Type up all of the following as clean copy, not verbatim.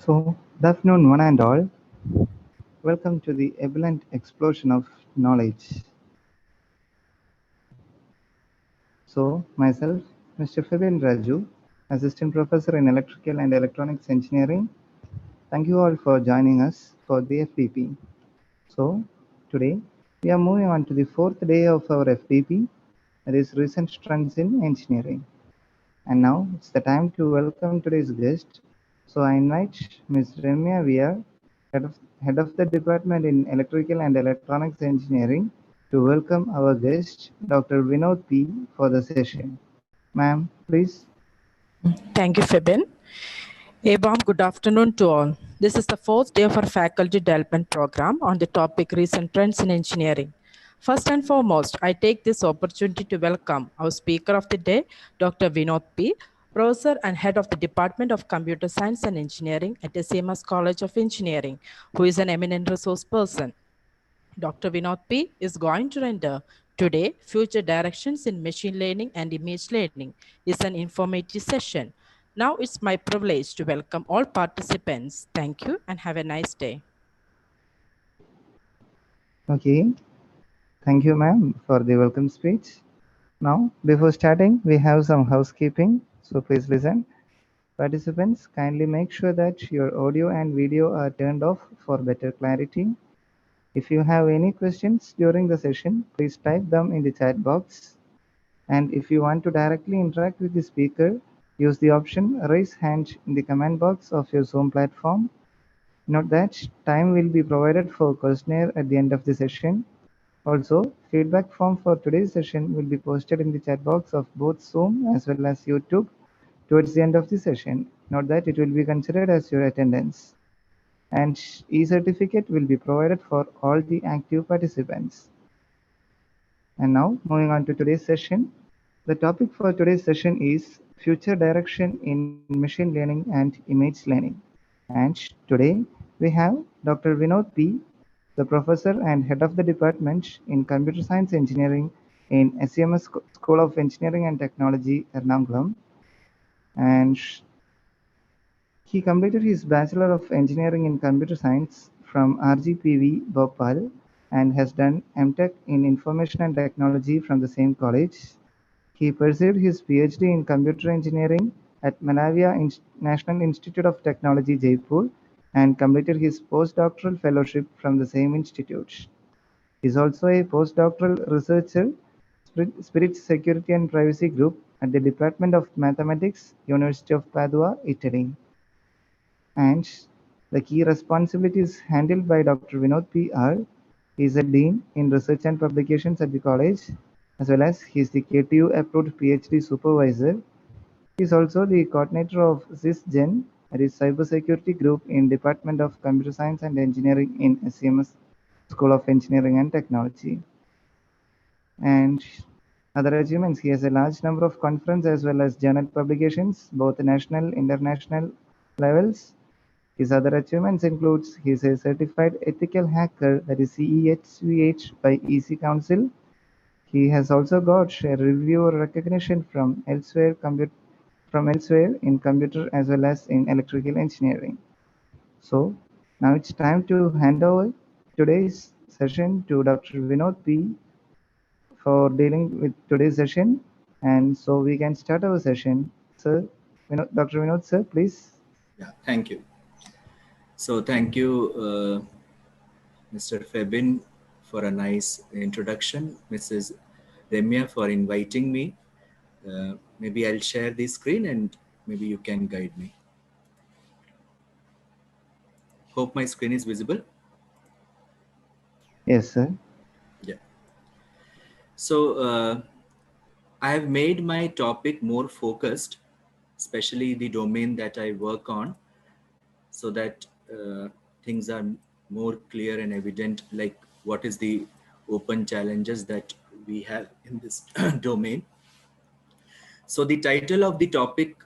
Good afternoon, one and all. Welcome to the ebullient explosion of knowledge. Myself, Mr. Febin Raju, Assistant Professor in Electrical and Electronics Engineering. Thank you all for joining us for the FDP. Today we are moving on to the fourth day of our FDP, that is Recent Trends in Engineering. And now it's the time to welcome today's guest. So I invite Ms. Remya Via, Head of the Department in Electrical and Electronics Engineering, to welcome our guest, Dr. Vinod P, for the session. Ma'am, please. Thank you, Febin. A warm good afternoon to all. This is the fourth day of our faculty development program on the topic recent trends in engineering. First and foremost, I take this opportunity to welcome our speaker of the day, Dr. Vinod P, Professor and Head of the Department of Computer Science and Engineering at SMS College of Engineering, who is an eminent resource person. Dr. Vinod P is going to render today future directions in machine learning and image learning. It's an informative session. Now it's my privilege to welcome all participants. Thank you and have a nice day. Okay. Thank you, ma'am, for the welcome speech. Now, before starting, we have some housekeeping, so please listen. Participants, kindly make sure that your audio and video are turned off for better clarity. If you have any questions during the session, please type them in the chat box. And if you want to directly interact with the speaker, use the option raise hand in the comment box of your Zoom platform. Note that time will be provided for questionnaire at the end of the session. Also, feedback form for today's session will be posted in the chat box of both Zoom as well as YouTube towards the end of the session. Note that it will be considered as your attendance. And e-certificate will be provided for all the active participants. And now, moving on to today's session. The topic for today's session is future direction in machine learning and image learning. And today we have Dr. Vinod P, the professor and head of the department in computer science engineering in SEMS School of Engineering and Technology, Ernakulam. And he completed his Bachelor of Engineering in Computer Science from RGPV, Bhopal, and has done MTech in Information and Technology from the same college. He pursued his PhD in Computer Engineering at Malware National Institute of Technology, Jaipur, and completed his postdoctoral fellowship from the same institute. He is also a postdoctoral researcher, Spirit Security and Privacy Group at the Department of Mathematics, University of Padua, Italy. And the key responsibilities handled by Dr. Vinod P. are: he is a Dean in Research and Publications at the college, as well as he is the KTU approved PhD supervisor. He is also the coordinator of SysGen, that is Cybersecurity Group in Department of Computer Science and Engineering in SEMS School of Engineering and Technology. And other achievements, he has a large number of conference as well as journal publications, both national, international levels. His other achievements includes he is a certified ethical hacker, that is CEHVH by EC Council. He has also got a reviewer recognition from elsewhere in computer as well as in electrical engineering. So now it's time to hand over today's session to Dr. Vinod P for dealing with today's session. And so we can start our session. Sir, Dr. Vinod, sir, please. Yeah, thank you. So thank you, Mr. Febin, for a nice introduction. Mrs. Remya for inviting me. Maybe I'll share the screen and maybe you can guide me. Hope my screen is visible. Yes, sir. Yeah. So I have made my topic more focused, especially the domain that I work on, so that things are more clear and evident, like what is the open challenges that we have in this domain. So the title of the topic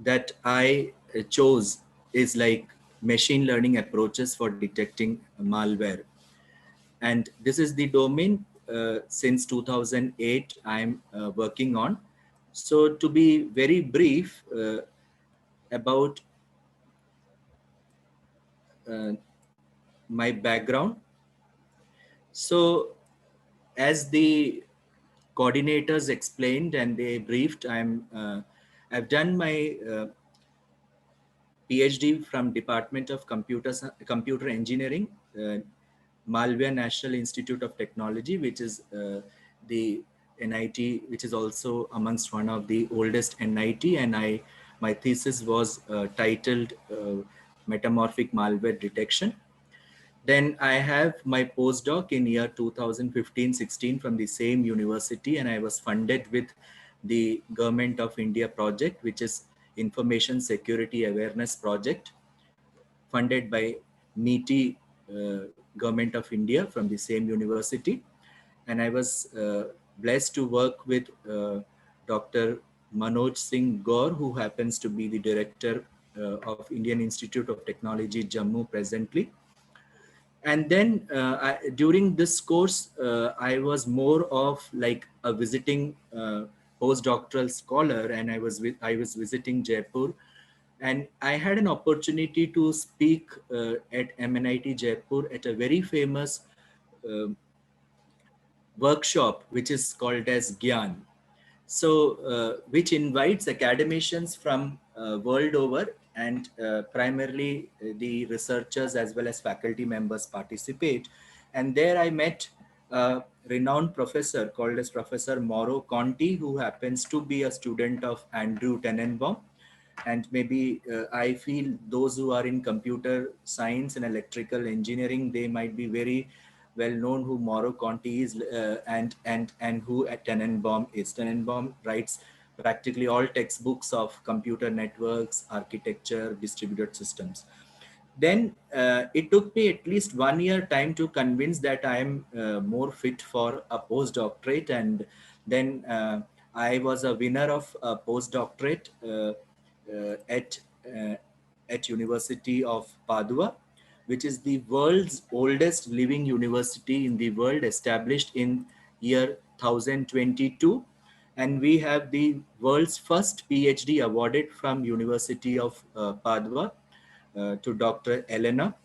that I chose is like machine learning approaches for detecting malware. And this is the domain since 2008 I'm working on. So to be very brief about my background. So as the coordinators explained and they briefed, I've done my PhD from Department of Computer Engineering, Malware National Institute of Technology, which is the NIT, which is also amongst one of the oldest NIT. And my thesis was titled Metamorphic Malware Detection. Then I have my postdoc in year 2015-16 from the same university, and I was funded with the Government of India project, which is Information Security Awareness Project, funded by METI, Government of India from the same university. And I was blessed to work with Dr. Manoj Singh Gaur, who happens to be the director of Indian Institute of Technology, Jammu presently. And then during this course, I was more of like a visiting postdoctoral scholar, and I was visiting Jaipur, and I had an opportunity to speak at MNIT Jaipur at a very famous um workshop, which is called as Gyan. So, which invites academicians from world over, and primarily the researchers as well as faculty members participate. And there I met a renowned professor called as Professor Mauro Conti, who happens to be a student of Andrew Tenenbaum. And maybe I feel those who are in computer science and electrical engineering, they might be very well known who Mauro Conti is, and who Tenenbaum is. Tenenbaum writes practically all textbooks of computer networks, architecture, distributed systems. Then it took me at least 1 year time to convince that I am more fit for a postdoctorate. And then I was a winner of a postdoctorate uh, at uh, at University of Padua, which is the world's oldest living university in the world, established in year 1022. And we have the world's first PhD awarded from University of Padua to Dr. Elena.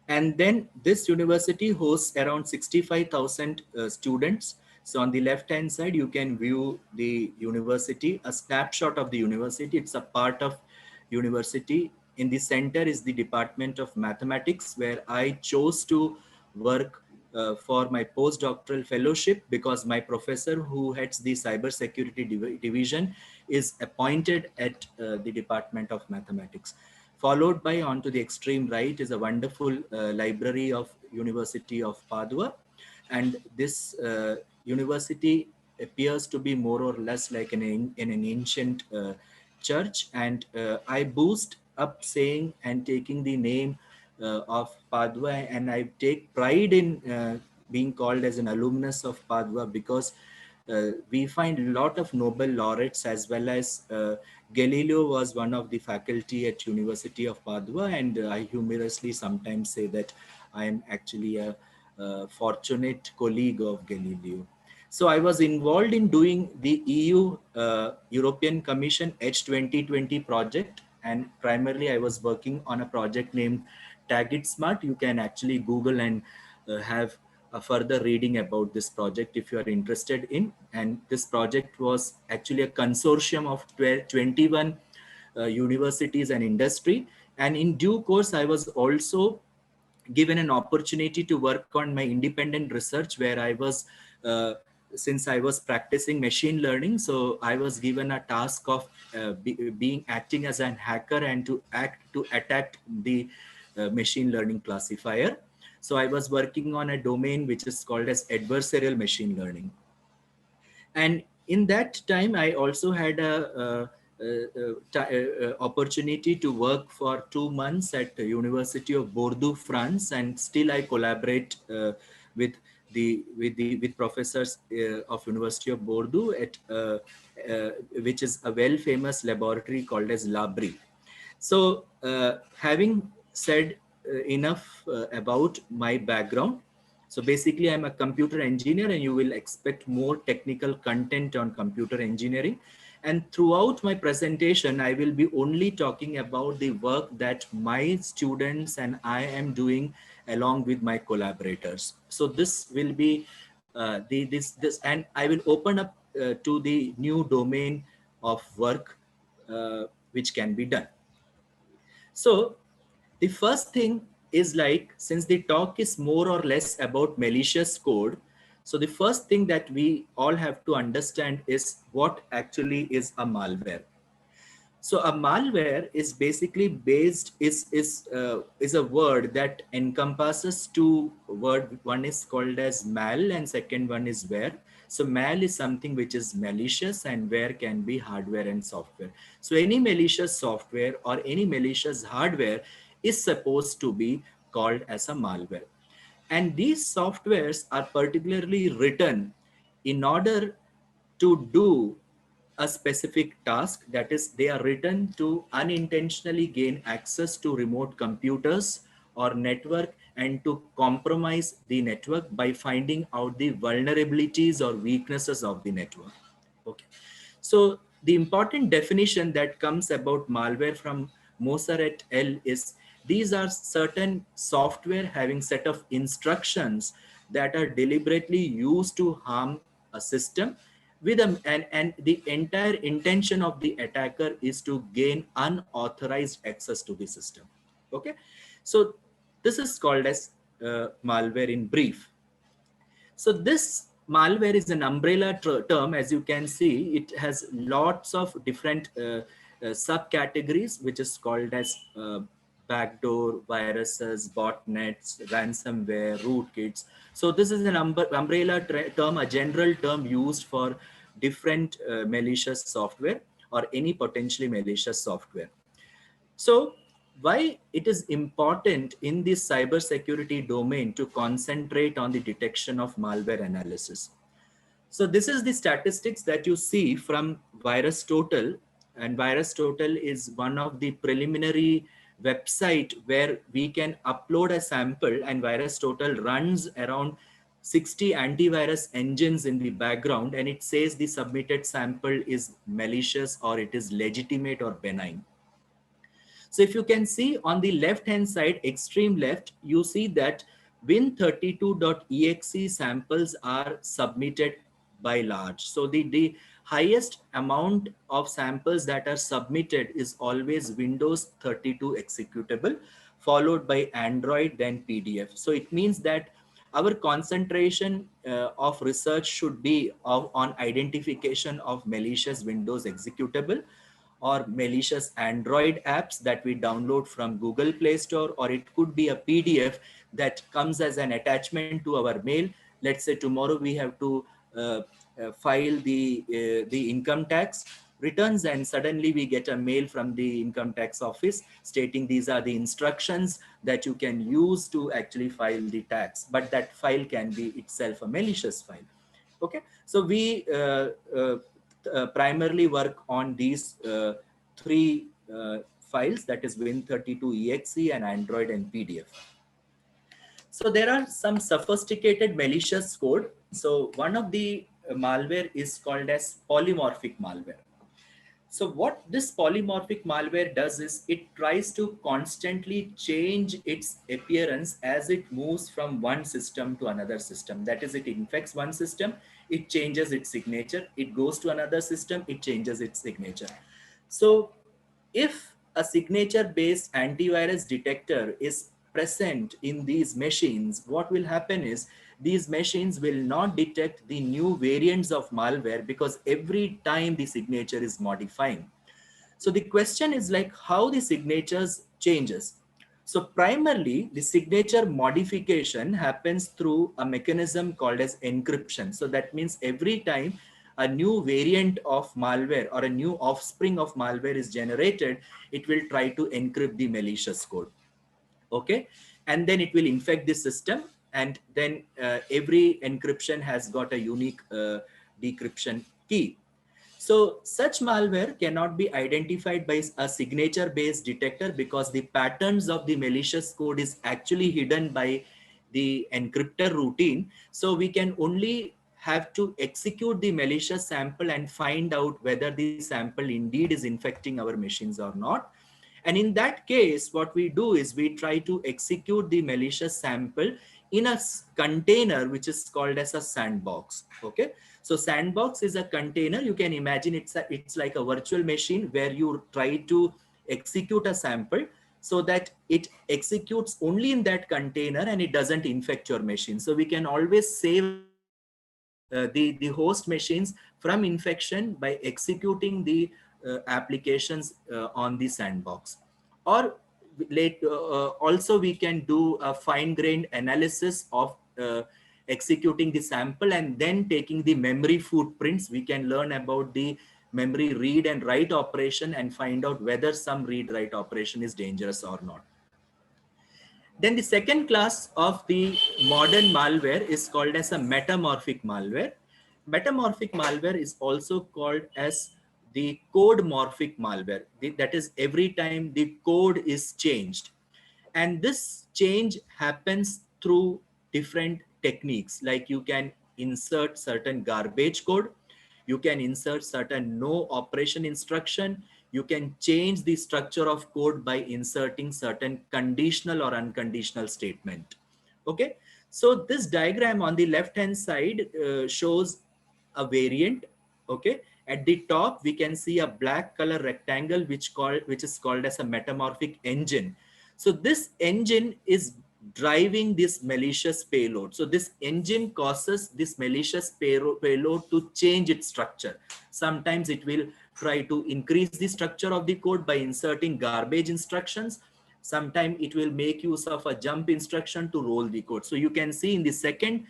And then this university hosts around 65,000 students. So on the left hand side, you can view the university, a snapshot of the university. It's a part of university. In the center is the Department of Mathematics, where I chose to work for my postdoctoral fellowship, because my professor who heads the cybersecurity division is appointed at the Department of Mathematics. Followed by, on to the extreme right, is a wonderful library of University of Padua. And this university appears to be more or less like in an ancient church. And I boost up saying and taking the name of Padua, and I take pride in being called as an alumnus of Padua, because we find a lot of Nobel laureates, as well as Galileo was one of the faculty at University of Padua. And I humorously sometimes say that I am actually a fortunate colleague of Galileo. So I was involved in doing the EU European Commission H2020 project, and primarily I was working on a project named Tag It Smart. You can actually Google and have a further reading about this project if you are interested in. And this project was actually a consortium of 21 universities and industry. And in due course, I was also given an opportunity to work on my independent research, where I was, since I was practicing machine learning, so I was given a task of being acting as an hacker and to attack the machine learning classifier. So I was working on a domain which is called as adversarial machine learning. And in that time, I also had a opportunity to work for 2 months at the University of Bordeaux, France, and still I collaborate with with professors of University of Bordeaux at which is a well famous laboratory called as Labri. So, having said enough about my background, so basically I'm a computer engineer, and you will expect more technical content on computer engineering. And throughout my presentation, I will be only talking about the work that my students and I am doing along with my collaborators. So this will be and I will open up to the new domain of work which can be done. So the first thing is, like, since the talk is more or less about malicious code, so the first thing that we all have to understand is what actually is a malware. So a malware is basically is a word that encompasses two word. One is called as mal and second one is ware. So mal is something which is malicious and ware can be hardware and software. So any malicious software or any malicious hardware is supposed to be called as a malware. And these softwares are particularly written in order to do a specific task. That is, they are written to unintentionally gain access to remote computers or network and to compromise the network by finding out the vulnerabilities or weaknesses of the network. Okay. So the important definition that comes about malware from Moser et al. Is these are certain software having set of instructions that are deliberately used to harm a system with and the entire intention of the attacker is to gain unauthorized access to the system. Okay. So this is called as malware in brief. So this malware is an umbrella term. As you can see, it has lots of different subcategories, which is called as backdoor, viruses, botnets, ransomware, rootkits. So this is an umbrella term, a general term used for different malicious software or any potentially malicious software. So why it is important in this cybersecurity domain to concentrate on the detection of malware analysis. So this is the statistics that you see from Virus Total, and Virus Total is one of the preliminary website where we can upload a sample, and Virus Total runs around 60 antivirus engines in the background, and it says the submitted sample is malicious or it is legitimate or benign. So if you can see on the left hand side, extreme left, you see that win32.exe samples are submitted by large. So the highest amount of samples that are submitted is always Windows 32 executable, followed by Android, then PDF. So it means that our concentration of research should be on identification of malicious Windows executable or malicious Android apps that we download from Google Play Store, or it could be a PDF that comes as an attachment to our mail. Let's say tomorrow we have to file the income tax returns, and suddenly we get a mail from the income tax office stating these are the instructions that you can use to actually file the tax, but that file can be itself a malicious file. Okay, so we primarily work on these three files, that is Win32exe and Android and PDF. So there are some sophisticated malicious code. So one of the malware is called as polymorphic malware. So what this polymorphic malware does is it tries to constantly change its appearance as it moves from one system to another system. That is, it infects one system, it changes its signature, it goes to another system, it changes its signature. So if a signature-based antivirus detector is present in these machines, what will happen is these machines will not detect the new variants of malware because every time the signature is modifying. So the question is like how the signatures changes. So primarily the signature modification happens through a mechanism called as encryption. So that means every time a new variant of malware or a new offspring of malware is generated, it will try to encrypt the malicious code. Okay, and then it will infect the system, and then every encryption has got a unique decryption key. So such malware cannot be identified by a signature based detector because the patterns of the malicious code is actually hidden by the encryptor routine. So we can only have to execute the malicious sample and find out whether the sample indeed is infecting our machines or not. And in that case, what we do is we try to execute the malicious sample in a container which is called as a sandbox. Okay, so sandbox is a container. You can imagine it's like a virtual machine where you try to execute a sample so that it executes only in that container and it doesn't infect your machine. So we can always save the host machines from infection by executing the applications on the sandbox. Or also we can do a fine-grained analysis of executing the sample and then taking the memory footprints. We can learn about the memory read and write operation and find out whether some read write operation is dangerous or not. Then the second class of the modern malware is called as a metamorphic malware. Metamorphic malware is also called as the code morphic malware. That is, every time the code is changed. And this change happens through different techniques, like you can insert certain garbage code, you can insert certain no operation instruction, you can change the structure of code by inserting certain conditional or unconditional statement. Okay, so this diagram on the left hand side shows a variant. Okay, at the top we can see a black color rectangle which is called as a metamorphic engine. So this engine is driving this malicious payload. So this engine causes this malicious payload to change its structure. Sometimes it will try to increase the structure of the code by inserting garbage instructions. Sometimes it will make use of a jump instruction to roll the code. So you can see in the second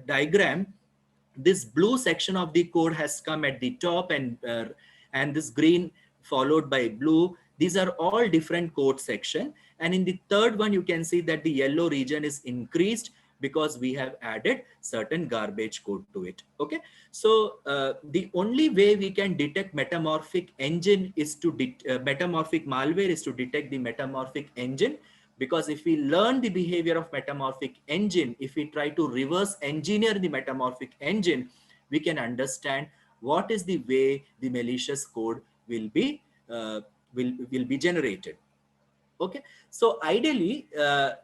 diagram, this blue section of the code has come at the top, and this green followed by blue. These are all different code section. And in the third one, you can see that the yellow region is increased because we have added certain garbage code to it. Okay, so the only way we can detect metamorphic engine is to metamorphic malware is to detect the metamorphic engine. Because if we learn the behavior of metamorphic engine, if we try to reverse engineer the metamorphic engine, we can understand what is the way the malicious code will be generated. Okay, so ideally,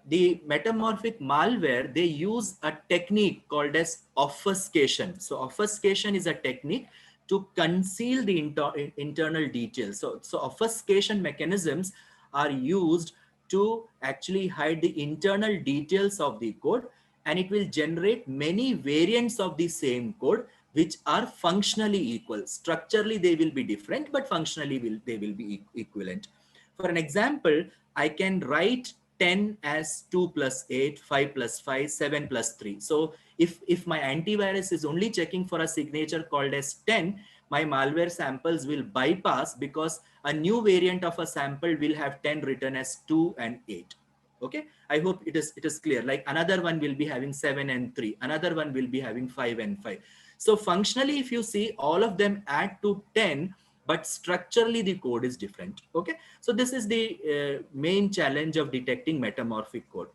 the metamorphic malware, they use a technique called as obfuscation. So obfuscation is a technique to conceal the internal details. So obfuscation mechanisms are used to actually hide the internal details of the code, and it will generate many variants of the same code which are functionally equal. Structurally they will be different, but functionally they will be equivalent. For an example, I can write 10 as 2 plus 8, 5 plus 5, 7 plus 3. So if my antivirus is only checking for a signature called as 10, my malware samples will bypass, because a new variant of a sample will have 10 written as 2 and 8. Okay, I hope it is clear. Like another one will be having 7 and 3, another one will be having 5 and 5. So functionally, if you see, all of them add to 10, but structurally the code is different. Okay, so this is the main challenge of detecting metamorphic code.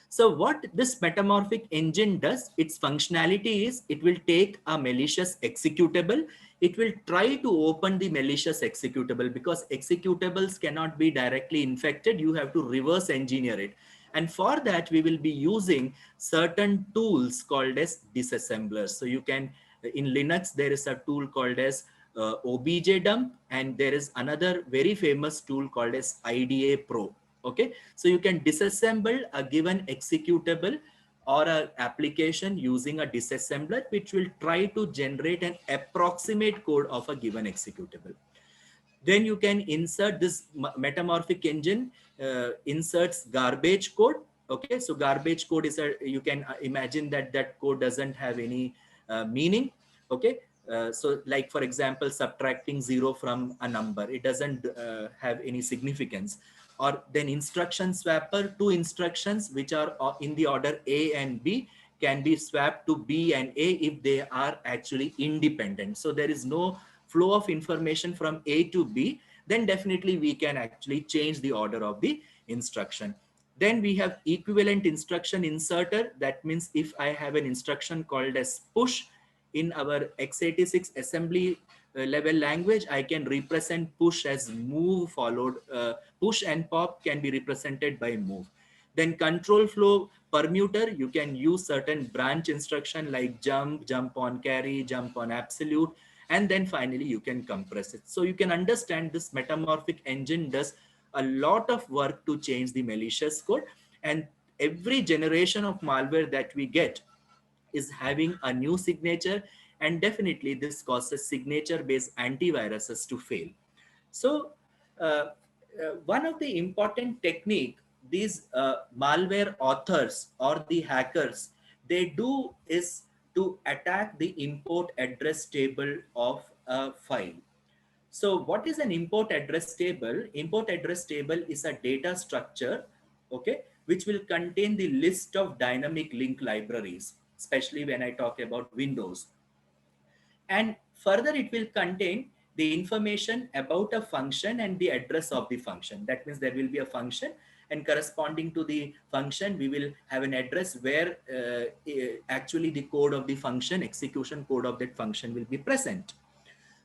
So what this metamorphic engine does, its functionality is, it will take a malicious executable, it will try to open the malicious executable, because executables cannot be directly infected. You have to reverse engineer it. And for that, we will be using certain tools called as disassemblers. So you can, in Linux, there is a tool called as obj dump, and there is another very famous tool called as IDA Pro. Okay, so you can disassemble a given executable or an application using a disassembler, which will try to generate an approximate code of a given executable. Then you can insert this metamorphic engine, inserts garbage code. Okay, so garbage code is you can imagine that that code doesn't have any meaning. Okay, so like for example, subtracting 0 from a number, it doesn't have any significance. Or then instruction swapper, two instructions which are in the order A and B can be swapped to B and A if they are actually independent. So there is no flow of information from A to B, then definitely we can actually change the order of the instruction. Then we have equivalent instruction inserter. That means if I have an instruction called as push in our x86 assembly level language, I can represent push as move followed, push and pop can be represented by move. Then control flow permuter, you can use certain branch instruction like jump, jump on carry, jump on absolute, and then finally you can compress it. So you can understand this metamorphic engine does a lot of work to change the malicious code, and every generation of malware that we get is having a new signature, and definitely this causes signature based antiviruses to fail. So one of the important technique these malware authors or the hackers they do is to attack the import address table of a file. So what is an import address table? Import address table is a data structure, okay, which will contain the list of dynamic link libraries, especially when I talk about Windows. And further, it will contain the information about a function and the address of the function. That means there will be a function, and corresponding to the function, we will have an address where actually the code of the function, execution code of that function will be present.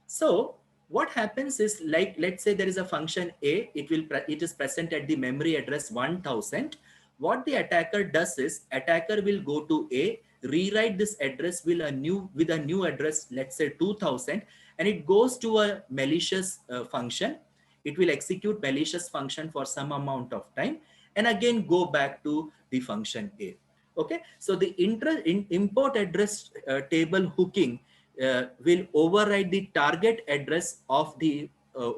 So what happens is, like, let's say there is a function A, it is present at the memory address 1000. What the attacker does is attacker will go to A, rewrite this address with a new address, let's say 2000, and it goes to a malicious function. It will execute malicious function for some amount of time and again go back to the function A. Okay, so the import address table hooking will override the target address of the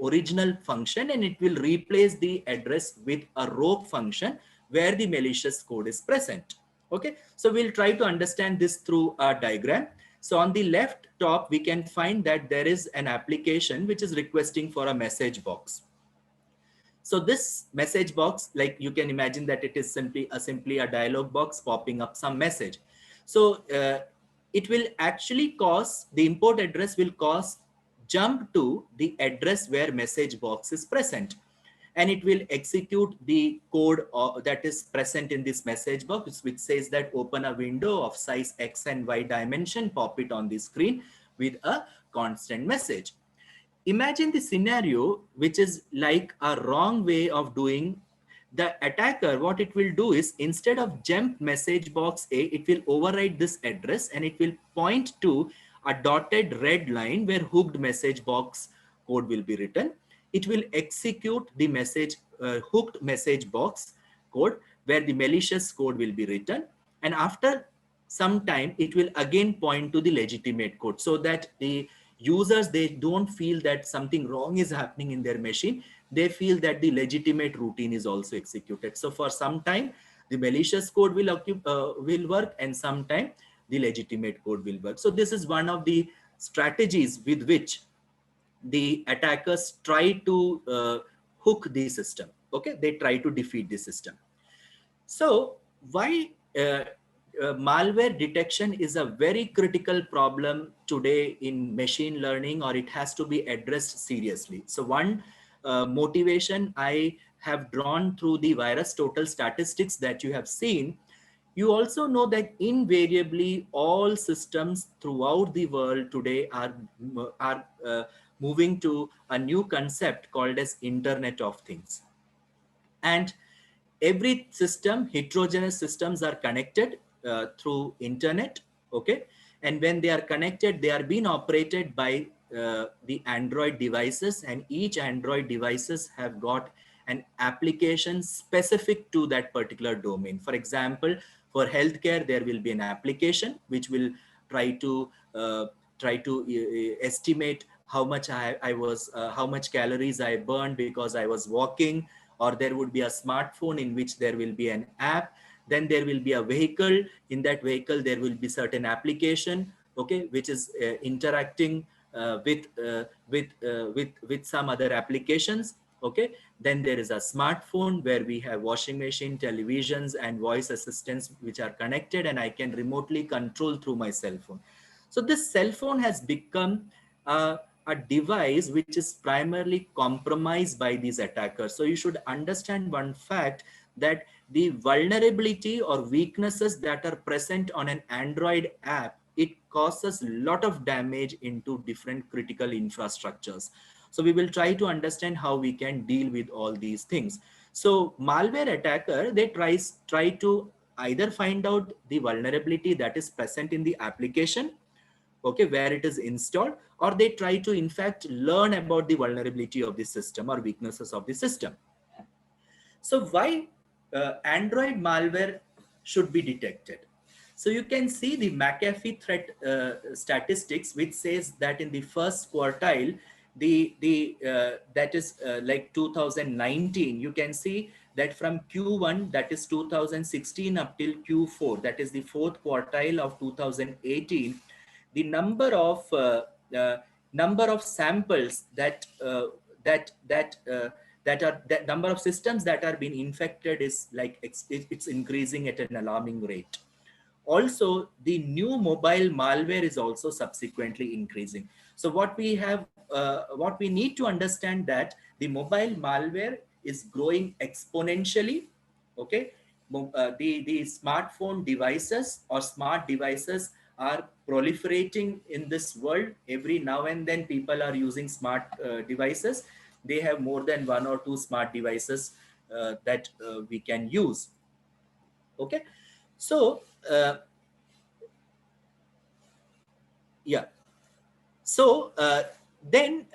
original function, and it will replace the address with a rogue function where the malicious code is present. Okay, so we'll try to understand this through a diagram. So on the left top, we can find that there is an application which is requesting for a message box. So this message box, like you can imagine that it is simply a dialog box popping up some message. So it will actually cause, the import address will cause jump to the address where message box is present. And it will execute the code that is present in this message box, which says that open a window of size X and Y dimension, pop it on the screen with a constant message. Imagine the scenario which is like a wrong way of doing. The attacker, what it will do is, instead of jump message box A, it will override this address and it will point to a dotted red line where hooked message box code will be written. It will execute the message hooked message box code where the malicious code will be written, and after some time it will again point to the legitimate code, so that the users, they don't feel that something wrong is happening in their machine. They feel that the legitimate routine is also executed. So for some time the malicious code will work, and sometime the legitimate code will work. So this is one of the strategies with which the attackers try to hook the system. Okay, they try to defeat the system. So why malware detection is a very critical problem today in machine learning, or it has to be addressed seriously. So one motivation I have drawn through the virus total statistics that you have seen, you also know that invariably all systems throughout the world today are moving to a new concept called as Internet of Things. And every system, heterogeneous systems, are connected through internet. Okay, and when they are connected, they are being operated by the Android devices, and each Android devices have got an application specific to that particular domain. For example, for healthcare, there will be an application which will try to estimate how much calories I burned because I was walking. Or there would be a smartphone in which there will be an app. Then there will be a vehicle. In that vehicle there will be certain application, okay, which is interacting with some other applications. Okay, then there is a smartphone where we have washing machine, televisions, and voice assistants which are connected, and I can remotely control through my cell phone. So this cell phone has become a device which is primarily compromised by these attackers. So you should understand one fact, that the vulnerability or weaknesses that are present on an Android app, it causes a lot of damage into different critical infrastructures. So we will try to understand how we can deal with all these things. So malware attacker, they try to either find out the vulnerability that is present in the application, okay, where it is installed, or they try to in fact learn about the vulnerability of the system or weaknesses of the system. So why Android malware should be detected? So you can see the McAfee threat statistics, which says that in the first quartile, that is like 2019, you can see that from Q1, that is 2016, up till Q4, that is the fourth quartile of 2018, the uh, number of samples that that that number of systems that are being infected is like it's increasing at an alarming rate. Also, the new mobile malware is also subsequently increasing. So what we need to understand that the mobile malware is growing exponentially. Okay, the smartphone devices or smart devices are proliferating in this world. Every now and then people are using smart devices. They have more than one or two smart devices that we can use. Okay, so yeah, so then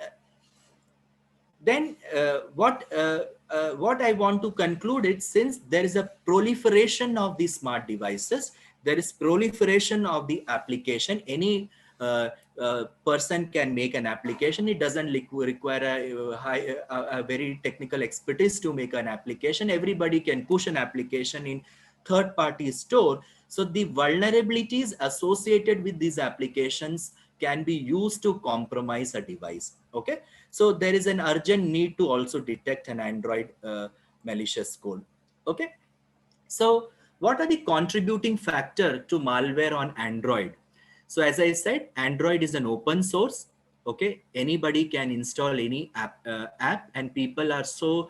what I want to conclude is, since there is a proliferation of the smart devices, there is proliferation of the application. Any person can make an application. It doesn't require a very technical expertise to make an application. Everybody can push an application in third-party store. So the vulnerabilities associated with these applications can be used to compromise a device. Okay, so there is an urgent need to also detect an Android malicious code. Okay, so what are the contributing factor to malware on Android? So as I said, Android is an open source. Okay, anybody can install any app, and people are so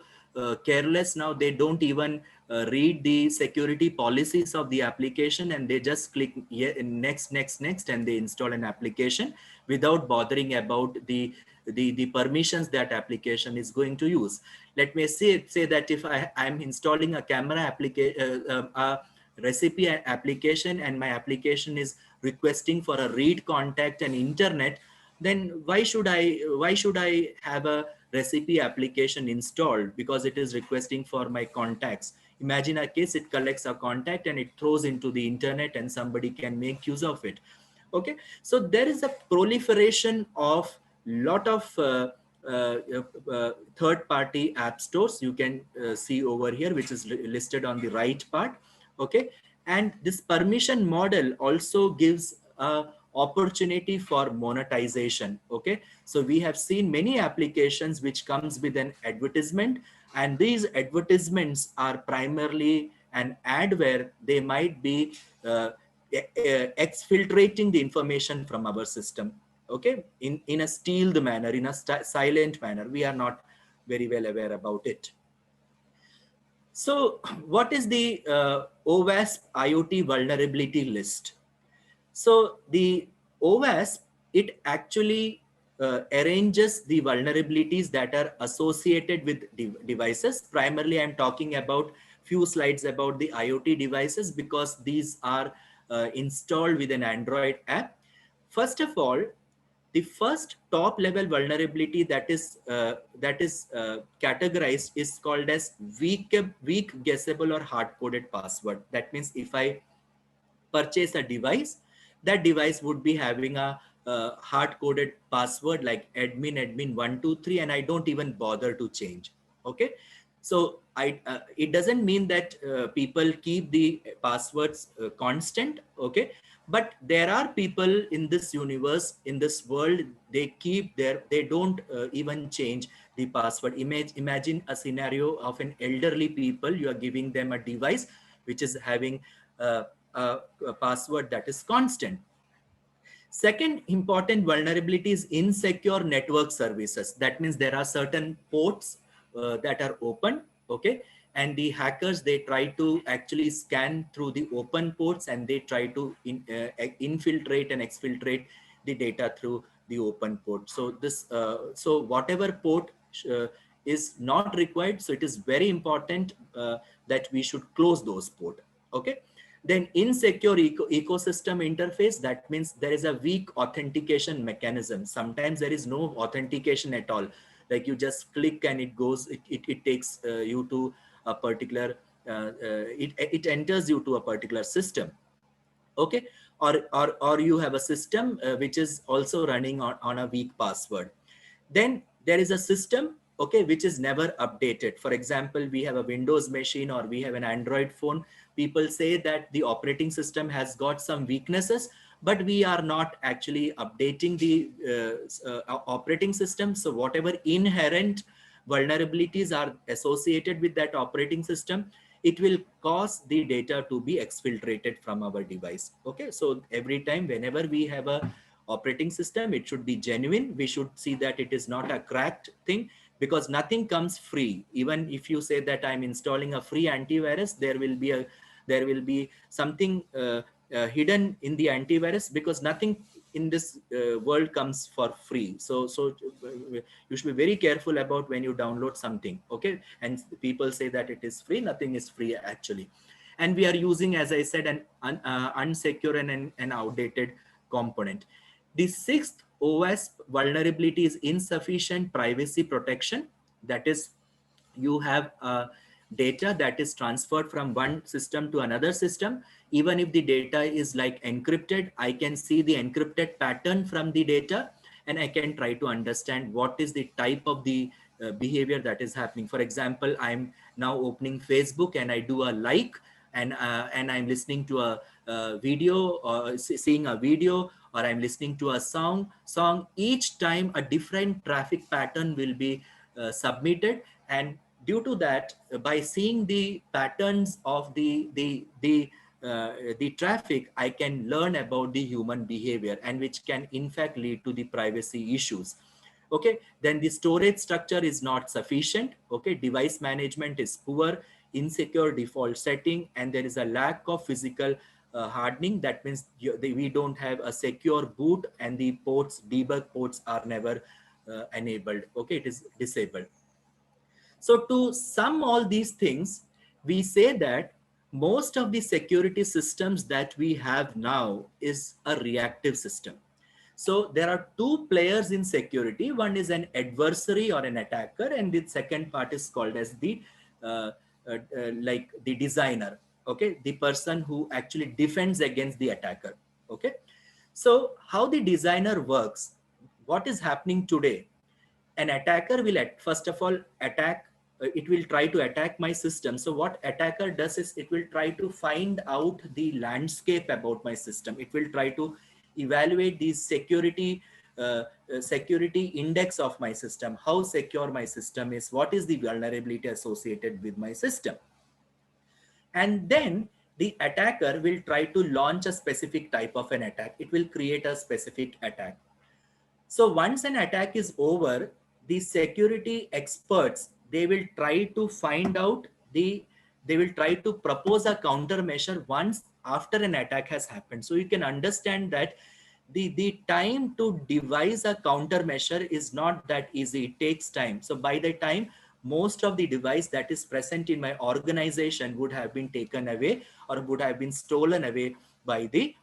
careless now. They don't even read the security policies of the application, and they just click next, next, next, and they install an application without bothering about the permissions that application is going to use. Let me say that if I'm installing a camera application, a recipe application, and my application is requesting for a read contact and internet, then why should I have a recipe application installed? Because it is requesting for my contacts. Imagine a case, it collects a contact and it throws into the internet, and somebody can make use of it. Okay, so there is a proliferation of lot of third-party app stores. You can see over here, which is listed on the right part. Okay, and this permission model also gives a opportunity for monetization. Okay, so we have seen many applications which comes with an advertisement, and these advertisements are primarily an ad where they might be exfiltrating the information from our system. Okay, in a stealed manner, in a silent manner. We are not very well aware about it. So what is the OWASP IoT vulnerability list? So the OWASP, it actually arranges the vulnerabilities that are associated with devices. Primarily, I'm talking about few slides about the IoT devices, because these are installed with an Android app. First of all, the first top level vulnerability that is categorized is called as weak guessable or hard coded password. That means if I purchase a device, that device would be having a hard coded password like admin 123, and I don't even bother to change. Okay, so it doesn't mean that people keep the passwords constant. Okay, but there are people in this universe, in this world, they don't even change the password. Imagine a scenario of an elderly people. You are giving them a device which is having uh, a password that is constant. Second important vulnerability is insecure network services. That means there are certain ports that are open. Okay, and the hackers, they try to actually scan through the open ports, and they try to infiltrate and exfiltrate the data through the open port. So this so whatever port is not required, so it is very important that we should close those port. Okay. Then insecure ecosystem interface, that means there is a weak authentication mechanism. Sometimes there is no authentication at all, like you just click and it goes, it takes you to a particular it enters you to a particular system. Okay. Or you have a system which is also running on a weak password. Then there is a system, okay, which is never updated. For example, we have a Windows machine or we have an Android phone. People say that the operating system has got some weaknesses, but we are not actually updating the operating system. So whatever inherent vulnerabilities are associated with that operating system, it will cause the data to be exfiltrated from our device. Okay. So every time whenever we have a operating system, it should be genuine. We should see that it is not a cracked thing, because nothing comes free. Even if you say that I'm installing a free antivirus, there will be something hidden in the antivirus, because nothing in this world comes for free. So you should be very careful about when you download something. Okay. And people say that it is free, nothing is free actually. And we are using, as I said, an unsecure and an outdated component. The sixth OS vulnerability is insufficient privacy protection. That is, you have data that is transferred from one system to another system. Even if the data is like encrypted, I can see the encrypted pattern from the data, and I can try to understand what is the type of the behavior that is happening. For example, I'm now opening Facebook and I do a like, and I'm listening to a video, or seeing a video, or I'm listening to a song. Each time a different traffic pattern will be submitted, and due to that, by seeing the patterns of the traffic, I can learn about the human behavior, and which can in fact lead to the privacy issues. Okay. Then the storage structure is not sufficient. Okay. Device management is poor, insecure default setting, and there is a lack of physical hardening. That means we don't have a secure boot, and the ports, debug ports, are never enabled. Okay. It is disabled. So to sum all these things, we say that most of the security systems that we have now is a reactive system. So there are two players in security. One is an adversary or an attacker, and the second part is called as the like the designer. Okay, the person who actually defends against the attacker. Okay, so how the designer works? What is happening today? An attacker will first of all attack, it will try to attack my system. So what attacker does is, it will try to find out the landscape about my system. It will try to evaluate the security security index of my system, how secure my system is, what is the vulnerability associated with my system. And then the attacker will try to launch a specific type of an attack. It will create a specific attack. So once an attack is over, the security experts, they will try to find out they will try to propose a countermeasure once after an attack has happened. So you can understand that the time to devise a countermeasure is not that easy. It takes time. So by the time, most of the device that is present in my organization would have been taken away, or would have been stolen away by the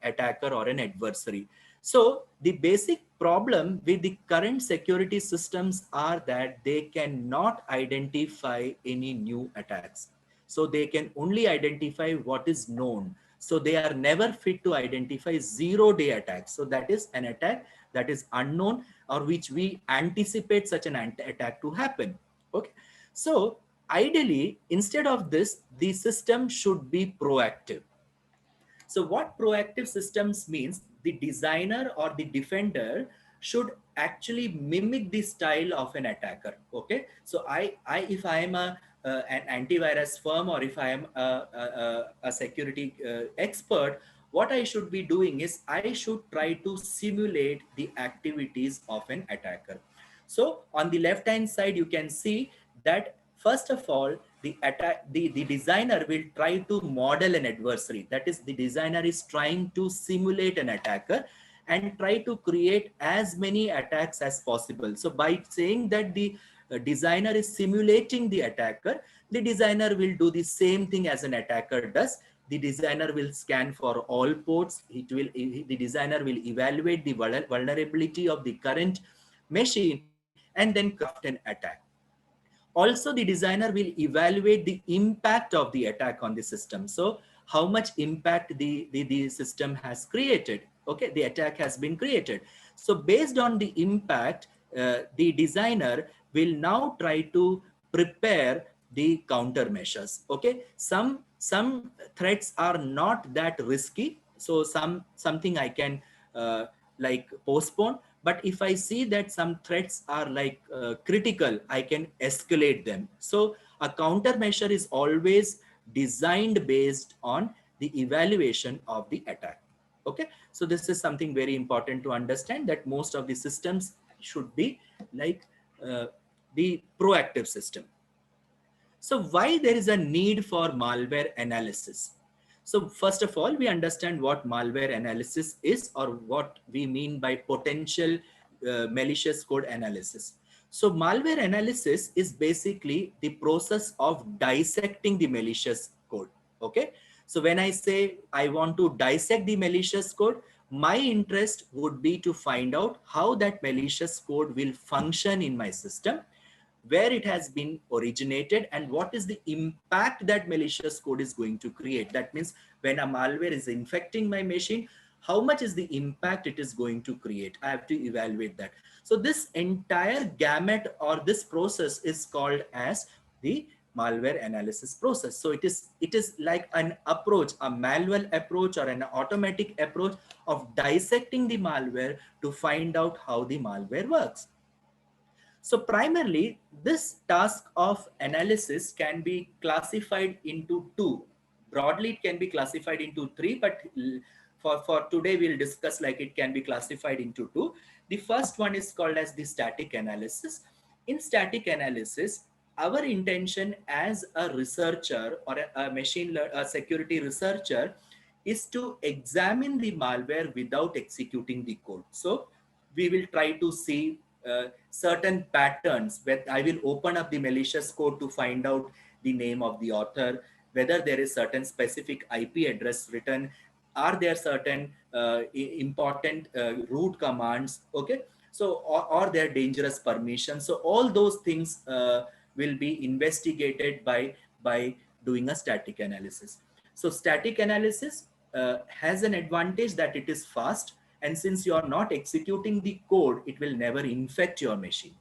attacker or an adversary. So the basic problem with the current security systems are that they cannot identify any new attacks. So they can only identify what is known. So they are never fit to identify zero-day attacks. So that is an attack that is unknown, or which we anticipate such an attack to happen. Okay. So ideally, instead of this, the system should be proactive. So what proactive systems means, the designer or the defender should actually mimic the style of an attacker. Okay. So if I am an antivirus firm, or if I am a security expert, what I should be doing is, I should try to simulate the activities of an attacker. So on the left hand side, you can see that first of all, the designer will try to model an adversary. That is, the designer is trying to simulate an attacker and try to create as many attacks as possible. So by saying that the designer is simulating the attacker, the designer will do the same thing as an attacker does. The designer will scan for all ports. The designer will evaluate the vulnerability of the current machine and then craft an attack. Also, the designer will evaluate the impact of the attack on the system. So how much impact the system has created. Okay, the attack has been created. So based on the impact, the designer will now try to prepare the countermeasures. Okay, some threats are not that risky, so something I can like postpone. But if I see that some threats are like critical, I can escalate them. So a countermeasure is always designed based on the evaluation of the attack. Okay, so this is something very important to understand, that most of the systems should be like the proactive system. So why there is a need for malware analysis? So first of all, we understand what malware analysis is, or what we mean by potential malicious code analysis. So malware analysis is basically the process of dissecting the malicious code. Okay. So when I say I want to dissect the malicious code, my interest would be to find out how that malicious code will function in my system, where it has been originated, and what is the impact that malicious code is going to create. That means when a malware is infecting my machine, how much is the impact it is going to create. I have to evaluate that. So this entire gamut, or this process, is called as the malware analysis process. So it is like an approach, a manual approach or an automatic approach of dissecting the malware to find out how the malware works. So primarily, this task of analysis can be classified into two. Broadly, it can be classified into three, but for today, we'll discuss like it can be classified into two. The first one is called as the static analysis. In static analysis, our intention as a researcher or a security researcher is to examine the malware without executing the code. So we will try to see certain patterns, where I will open up the malicious code to find out the name of the author, whether there is certain specific IP address written, are there certain important root commands, okay? So, or there dangerous permissions. So all those things will be investigated by doing a static analysis. So static analysis has an advantage that it is fast, and since you are not executing the code, it will never infect your machine.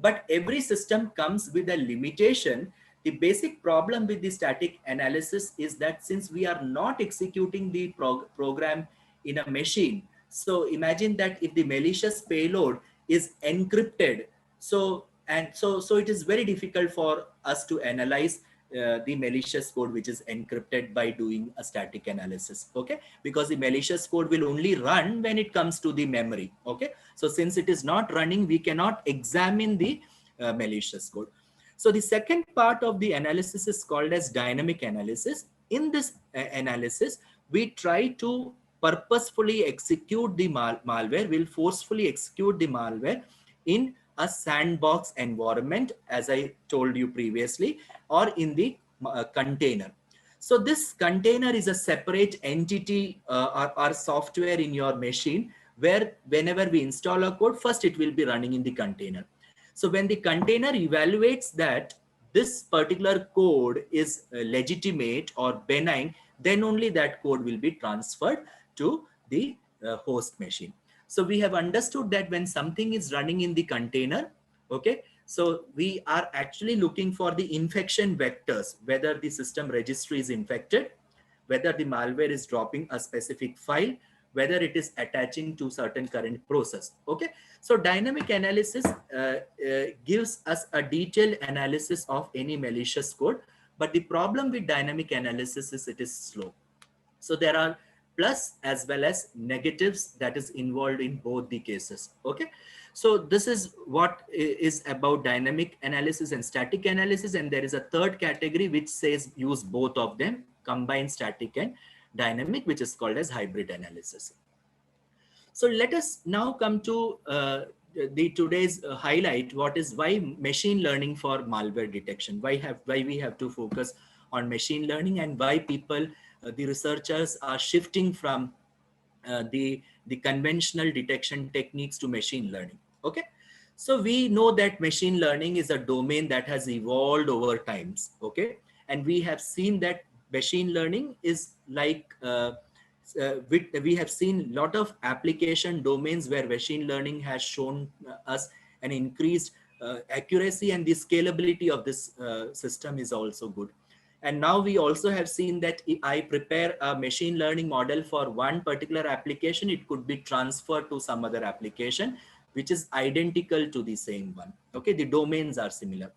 But every system comes with a limitation. The basic problem with the static analysis is that since we are not executing the program in a machine, so imagine that if the malicious payload is encrypted, so it is very difficult for us to analyze the malicious code which is encrypted by doing a static analysis. Okay, because the malicious code will only run when it comes to the memory. Okay, so since it is not running, we cannot examine the malicious code. So the second part of the analysis is called as dynamic analysis. In this analysis, we try to purposefully execute the malware, will forcefully execute the malware in a sandbox environment, as I told you previously, or in the container. So this container is a separate entity or software in your machine, where whenever we install a code, first it will be running in the container. So when the container evaluates that this particular code is legitimate or benign, then only that code will be transferred to the host machine. So we have understood that when something is running in the container, okay, so we are actually looking for the infection vectors, whether the system registry is infected, whether the malware is dropping a specific file, whether it is attaching to certain current process. Okay, so dynamic analysis gives us a detailed analysis of any malicious code, but the problem with dynamic analysis is it is slow. So there are plus as well as negatives that is involved in both the cases. Okay, So this is what is about dynamic analysis and static analysis. And there is a third category which says use both of them, combine static and dynamic, which is called as hybrid analysis. So let us now come to the today's highlight. What is why machine learning for malware detection? Why we have to focus on machine learning, and why people, the researchers, are shifting from the conventional detection techniques to machine learning. Okay, so we know that machine learning is a domain that has evolved over times. Okay, and we have seen that machine learning is like we have seen a lot of application domains where machine learning has shown us an increased accuracy, and the scalability of this system is also good. And now we also have seen that if I prepare a machine learning model for one particular application, it could be transferred to some other application which is identical to the same one. Okay, the domains are similar.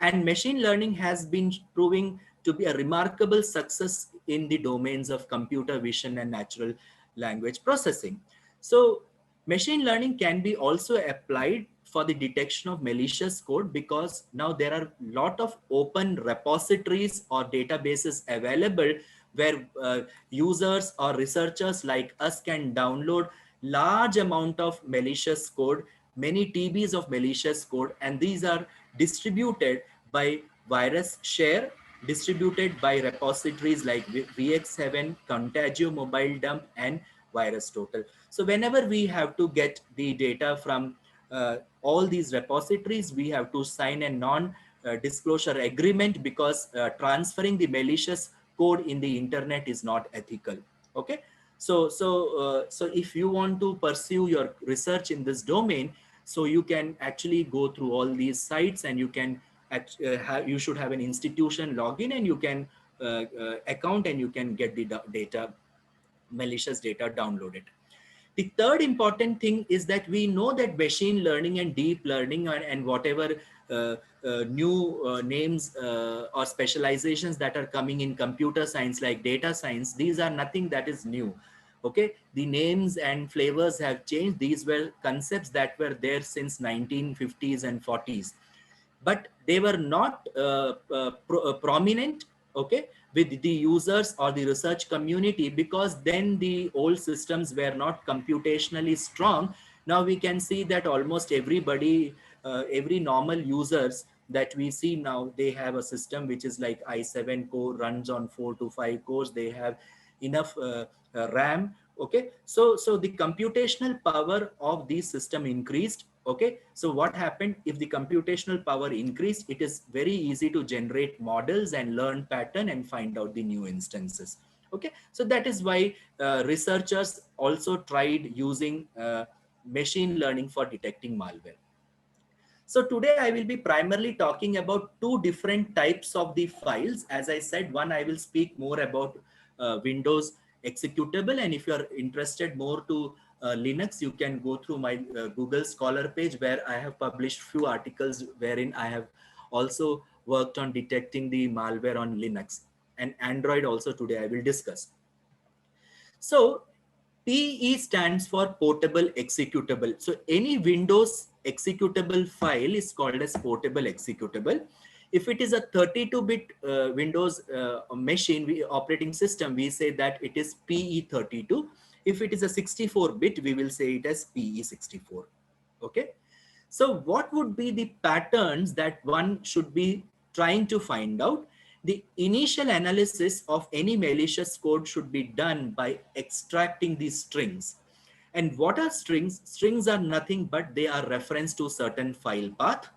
And machine learning has been proving to be a remarkable success in the domains of computer vision and natural language processing. So machine learning can be also applied for the detection of malicious code, because now there are a lot of open repositories or databases available where users or researchers like us can download large amount of malicious code, many TBs of malicious code, and these are distributed by virus share, distributed by repositories like VX7, Contagio Mobile Dump, and Virus Total. So whenever we have to get the data from all these repositories, we have to sign a non-disclosure agreement, because transferring the malicious code in the internet is not ethical. Okay, so if you want to pursue your research in this domain, so you can actually go through all these sites, and you can you should have an institution login, and you can account, and you can get the data, malicious data downloaded. The third important thing is that we know that machine learning and deep learning and whatever new names or specializations that are coming in computer science, like data science, these are nothing that is new. Okay, the names and flavors have changed. These were concepts that were there since 1950s and 40s, but they were not prominent, okay, with the users or the research community, because then the old systems were not computationally strong. Now we can see that almost everybody, every normal users that we see now, they have a system which is like i7 core, runs on 4 to 5 cores. They have enough RAM. Okay, so the computational power of the system increased. Okay, so what happened? If the computational power increased, it is very easy to generate models and learn pattern and find out the new instances. Okay, so that is why researchers also tried using machine learning for detecting malware. So today I will be primarily talking about two different types of the files. As I said, one, I will speak more about Windows executable, and if you are interested more to Linux, you can go through my Google Scholar page, where I have published few articles wherein I have also worked on detecting the malware on Linux and Android also. Today I will discuss. So PE stands for portable executable. So any Windows executable file is called as portable executable. If it is a 32-bit Windows machine, operating system, we say that it is PE32. If it is a 64-bit, we will say it as PE64. Okay. So what would be the patterns that one should be trying to find out? The initial analysis of any malicious code should be done by extracting these strings. And what are strings? Strings are nothing but they are reference to certain file path.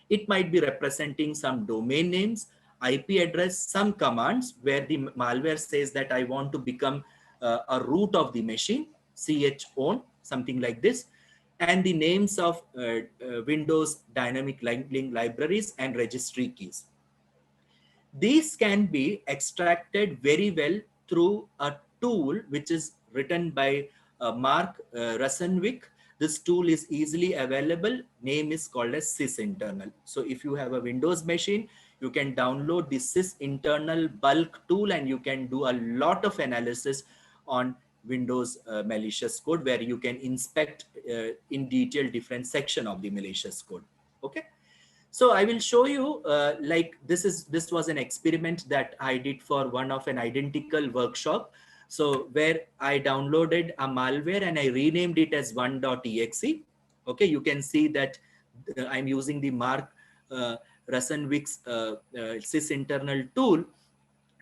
It might be representing some domain names, IP address, some commands where the malware says that I want to become a root of the machine, chown, something like this, and the names of Windows dynamic link libraries and registry keys. These can be extracted very well through a tool which is written by Mark Rusenwick. This tool is easily available. Name is called as sysinternal. So if you have a Windows machine, you can download the sysinternal bulk tool, and you can do a lot of analysis on Windows malicious code, where you can inspect in detail different section of the malicious code. Okay. So I will show you like this was an experiment that I did for one of an identical workshop. So where I downloaded a malware and I renamed it as 1.exe. Okay, you can see that I'm using the Mark Rusenwick's sys internal tool.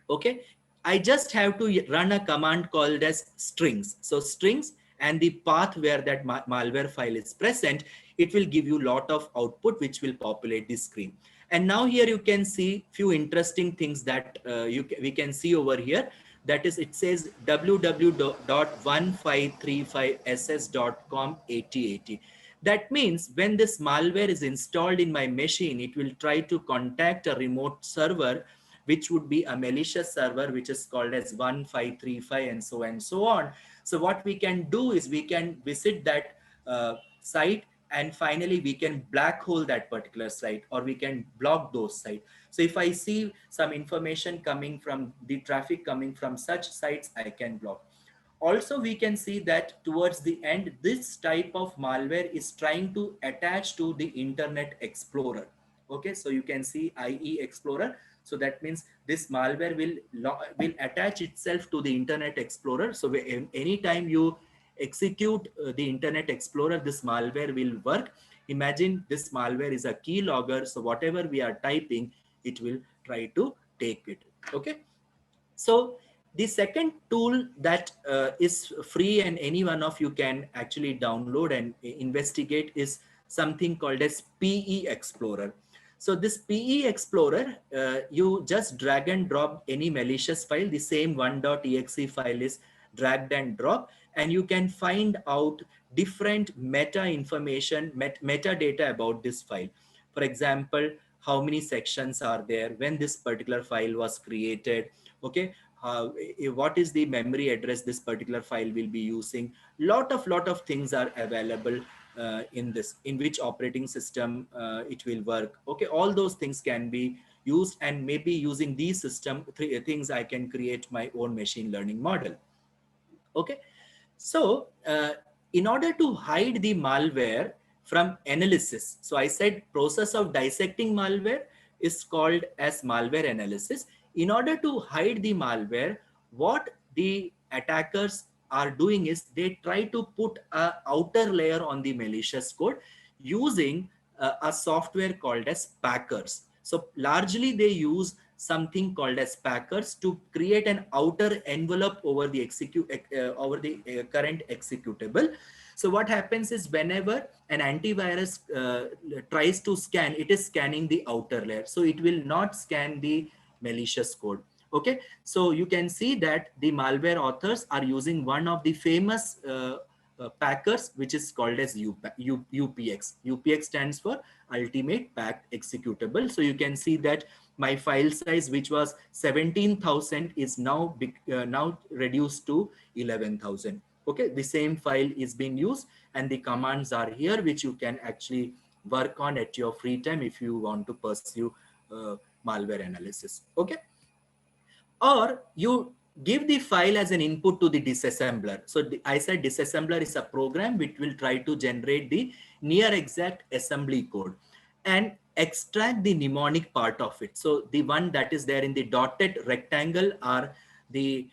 Okay, I just have to run a command called as strings. So strings and the path where that malware file is present, it will give you a lot of output which will populate the screen. And now here you can see few interesting things that we can see over here. That is, it says www.1535ss.com 8080. That means when this malware is installed in my machine, it will try to contact a remote server, which would be a malicious server, which is called as 1535 and so on. So what we can do is we can visit that site, and finally we can black hole that particular site, or we can block those sites. So if I see some information coming from the traffic coming from such sites, I can block. Also, we can see that towards the end, this type of malware is trying to attach to the Internet Explorer. Okay, so you can see IE Explorer. So that means this malware will attach itself to the Internet Explorer. So anytime you execute the Internet Explorer, this malware will work. Imagine this malware is a keylogger. So whatever we are typing, it will try to take it. Okay. So the second tool that is free and any one of you can actually download and investigate is something called as PE Explorer. So this PE Explorer, you just drag and drop any malicious file. The same 1.exe file is dragged and drop, and you can find out different meta information, metadata about this file. For example, how many sections are there, when this particular file was created. Okay, what is the memory address this particular file will be using. Lot of things are available in this, in which operating system it will work. Okay, all those things can be used, and maybe using these things I can create my own machine learning model. Okay, so in order to hide the malware from analysis, so I said process of dissecting malware is called as malware analysis. In order to hide the malware, what the attackers are doing is they try to put a outer layer on the malicious code using a software called as packers. So largely they use something called as packers to create an outer envelope over the current executable. So what happens is whenever an antivirus tries to scan, it is scanning the outer layer, so it will not scan the malicious code. Okay, so you can see that the malware authors are using one of the famous packers, which is called as UPX. UPX stands for Ultimate Packed Executable. So you can see that my file size, which was 17,000, is now now reduced to 11,000. Okay, the same file is being used, and the commands are here, which you can actually work on at your free time if you want to pursue malware analysis. Okay, or you give the file as an input to the disassembler. So I said disassembler is a program which will try to generate the near exact assembly code and extract the mnemonic part of it. So the one that is there in the dotted rectangle are the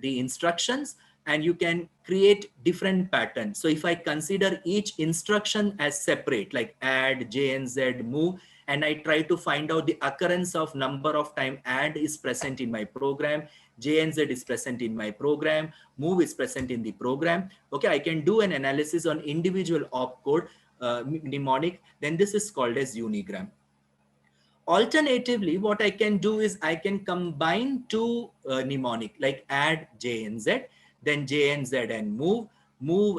instructions, and you can create different patterns. So if I consider each instruction as separate, like add, JNZ, move, and I try to find out the occurrence of number of time add is present in my program, JNZ is present in my program, move is present in the program. Okay, I can do an analysis on individual opcode mnemonic. Then this is called as unigram. Alternatively, what I can do is I can combine two mnemonic, like add JNZ, then JNZ and move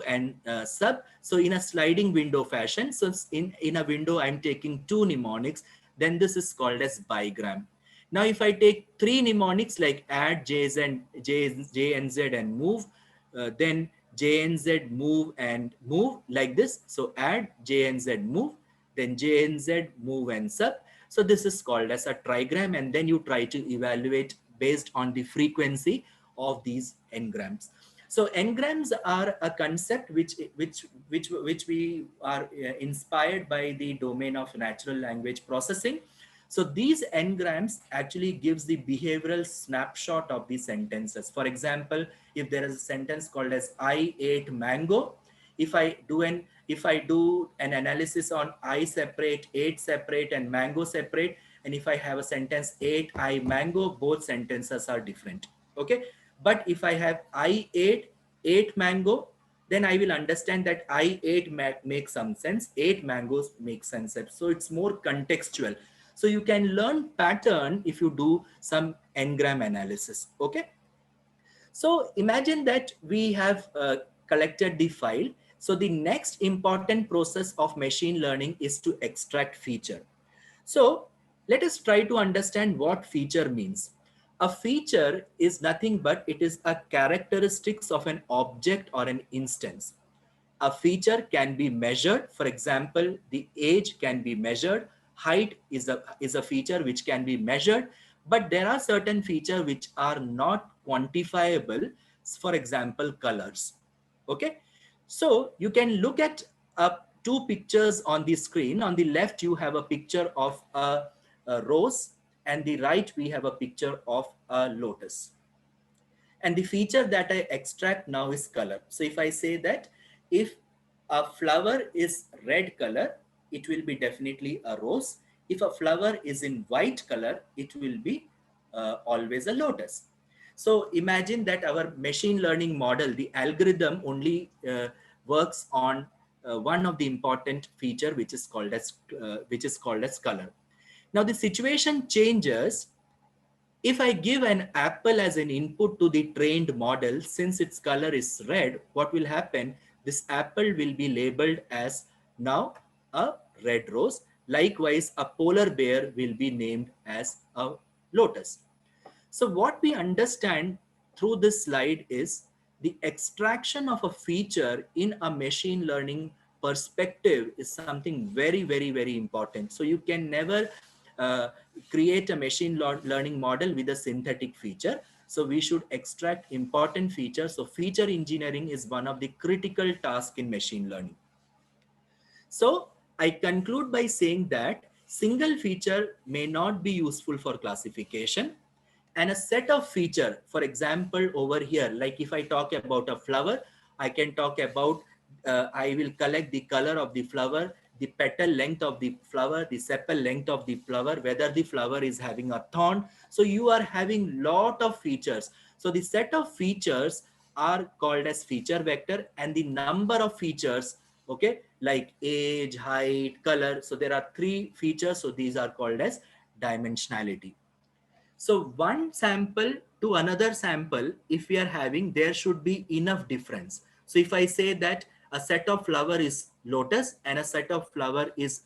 and sub. So in a sliding window fashion, so in a window, I'm taking two mnemonics, then this is called as bigram. Now, if I take three mnemonics like add, JNZ and move, then JNZ, move and move, like this. So add, JNZ, move, then JNZ, move and sub. So this is called as a trigram, and then you try to evaluate based on the frequency of these engrams. So engrams are a concept which we are inspired by the domain of natural language processing. So these engrams actually gives the behavioral snapshot of the sentences. For example, if there is a sentence called as I ate mango, if I do an analysis on I separate, ate separate, and mango separate, and if I have a sentence ate I mango, both sentences are different. Okay, but if I have I ate mango, then I will understand that I ate makes some sense, ate mangoes makes sense. So it's more contextual. So you can learn pattern if you do some engram analysis. Okay. So imagine that we have collected the file. So the next important process of machine learning is to extract feature. So let us try to understand what feature means. A feature is nothing but it is a characteristics of an object or an instance. A feature can be measured. For example, the age can be measured. Height is a feature which can be measured, but there are certain features which are not quantifiable. For example, colors. Okay. So you can look at two pictures on the screen. On the left, you have a picture of a rose, and the right, we have a picture of a lotus. And the feature that I extract now is color. So if I say that if a flower is red color, it will be definitely a rose. If a flower is in white color, it will be always a lotus. So imagine that our machine learning model, the algorithm only works on one of the important feature, which is called as color. Now the situation changes if I give an apple as an input to the trained model, since its color is red, what will happen? This apple will be labeled as now a red rose. Likewise, a polar bear will be named as a lotus. So what we understand through this slide is the extraction of a feature in a machine learning perspective is something very, very, very important. So you can never uh, create a machine learning model with a synthetic feature. So we should extract important features. So feature engineering is one of the critical tasks in machine learning. So I conclude by saying that single feature may not be useful for classification, and a set of feature, for example, over here, like if I talk about a flower, I can talk about, I will collect the color of the flower, the petal length of the flower, the sepal length of the flower, whether the flower is having a thorn. So you are having lot of features. So the set of features are called as feature vector, and the number of features, okay, like age, height, color. So there are three features. So these are called as dimensionality. So one sample to another sample, if we are having, there should be enough difference. So if I say that a set of flower is lotus and a set of flower is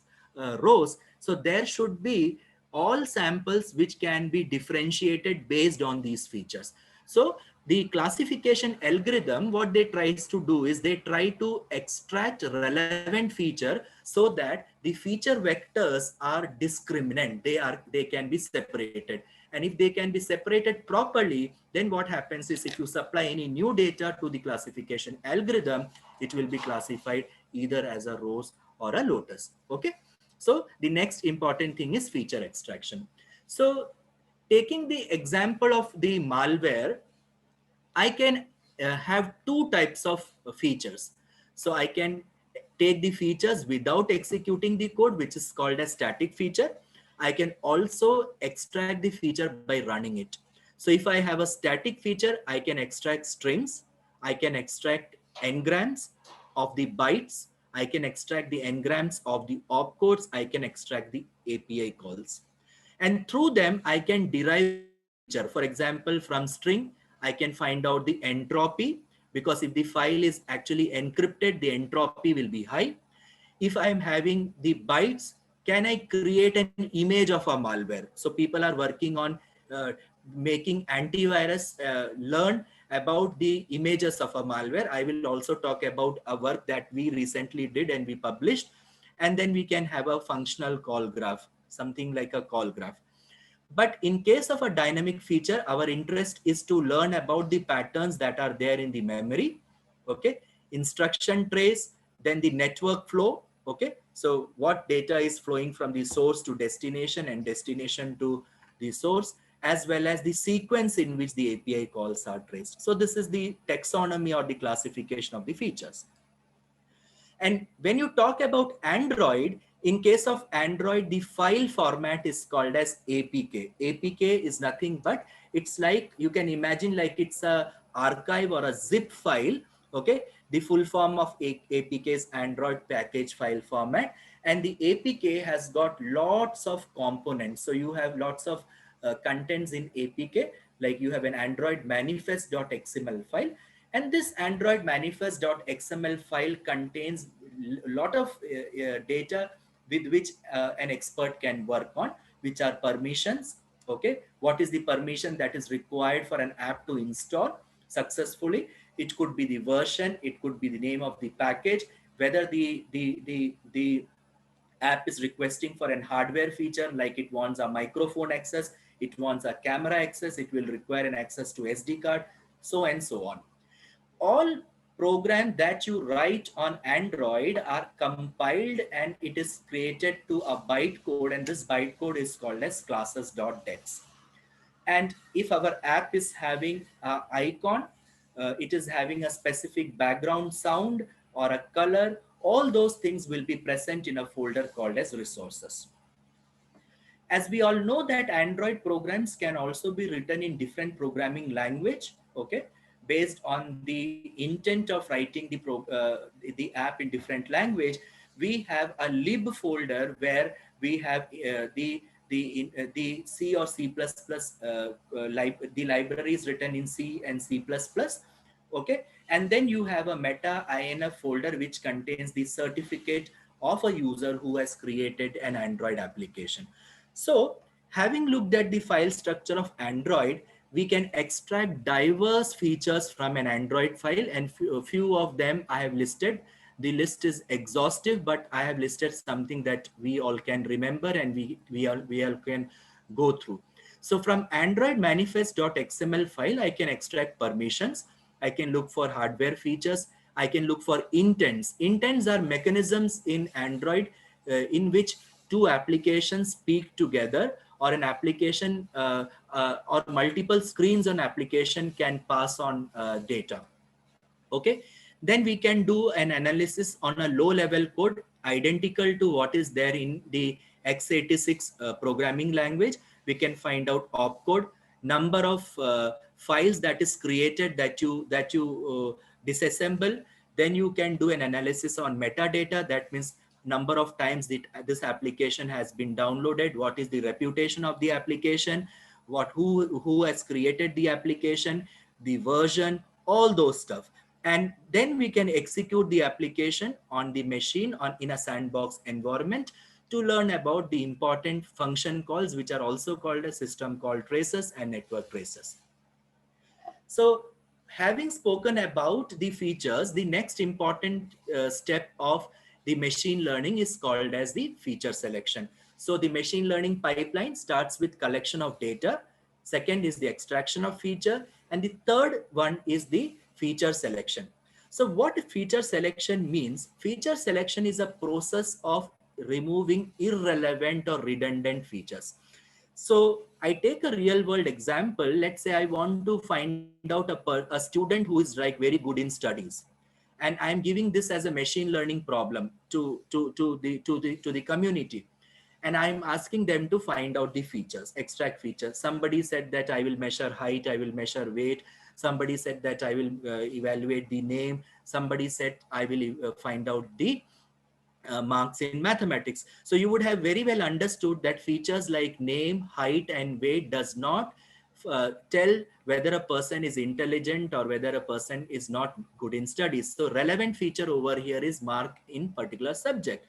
rose, so there should be all samples which can be differentiated based on these features. So the classification algorithm, what they tries to do is they try to extract relevant feature so that the feature vectors are discriminant. They can be separated. And if they can be separated properly, then what happens is if you supply any new data to the classification algorithm, it will be classified either as a rose or a lotus. Okay. So the next important thing is feature extraction. So taking the example of the malware, I can have two types of features. So I can take the features without executing the code, which is called a static feature. I can also extract the feature by running it. So if I have a static feature, I can extract strings. I can extract engrams of the bytes. I can extract the engrams of the opcodes. I can extract the API calls. And through them, I can derive the feature. For example, from string, I can find out the entropy, because if the file is actually encrypted, the entropy will be high. If I'm having the bytes, can I create an image of a malware? So people are working on uh, making antivirus learn about the images of a malware. I will also talk about a work that we recently did and we published. And then we can have a functional call graph, something like a call graph. But in case of a dynamic feature, our interest is to learn about the patterns that are there in the memory, okay, instruction trace, then the network flow, okay. So what data is flowing from the source to destination and destination to the source, as well as the sequence in which the API calls are traced. So this is the taxonomy or the classification of the features. And when you talk about Android, in case of Android, the file format is called as APK. APK is nothing but, it's like, you can imagine like it's a archive or a zip file, okay? The full form of APK is Android package file format. And the APK has got lots of components. So you have lots of contents in APK, like you have an Android manifest.xml file. And this Android manifest.xml file contains a lot of data with which an expert can work on, which are permissions. Okay, what is the permission that is required for an app to install successfully? It could be the version, it could be the name of the package, whether the app is requesting for an hardware feature, like it wants a microphone access, it wants a camera access, it will require an access to SD card, so and so on. All programs that you write on Android are compiled and it is created to a bytecode, and this bytecode is called as classes.dex. And if our app is having an icon, it is having a specific background sound or a color, all those things will be present in a folder called as resources. As we all know that Android programs can also be written in different programming language, okay, based on the intent of writing the app in different language. We have a lib folder where we have the C or C++ the libraries written in C and C++, okay, and then you have a meta INF folder which contains the certificate of a user who has created an Android application. So, having looked at the file structure of Android, we can extract diverse features from an Android file, and few of them I have listed. The list is exhaustive, but I have listed something that we all can remember and we all can go through. So from Android manifest.xml file, I can extract permissions. I can look for hardware features. I can look for intents. Intents are mechanisms in Android in which two applications speak together, or an application or multiple screens on application can pass on data. Okay, then we can do an analysis on a low level code identical to what is there in the x86 programming language. We can find out opcode, number of files that is created that you disassemble. Then you can do an analysis on metadata, that means number of times that this application has been downloaded, what is the reputation of the application, who has created the application, the version, all those stuff. And then we can execute the application on the machine in a sandbox environment to learn about the important function calls, which are also called a system call traces and network traces. So having spoken about the features, the next important step of the machine learning is called as the feature selection. So the machine learning pipeline starts with collection of data. Second is the extraction of feature. And the third one is the feature selection. So what feature selection means? Feature selection is a process of removing irrelevant or redundant features. So I take a real world example. Let's say I want to find out a student who is like very good in studies, and I'm giving this as a machine learning problem to the community, and I'm asking them to find out the features, extract features. Somebody said that I will measure height, I will measure weight. Somebody said that I will evaluate the name. Somebody said I will find out the marks in mathematics. So you would have very well understood that features like name, height, and weight does not tell whether a person is intelligent or whether a person is not good in studies. So relevant feature over here is mark in particular subject.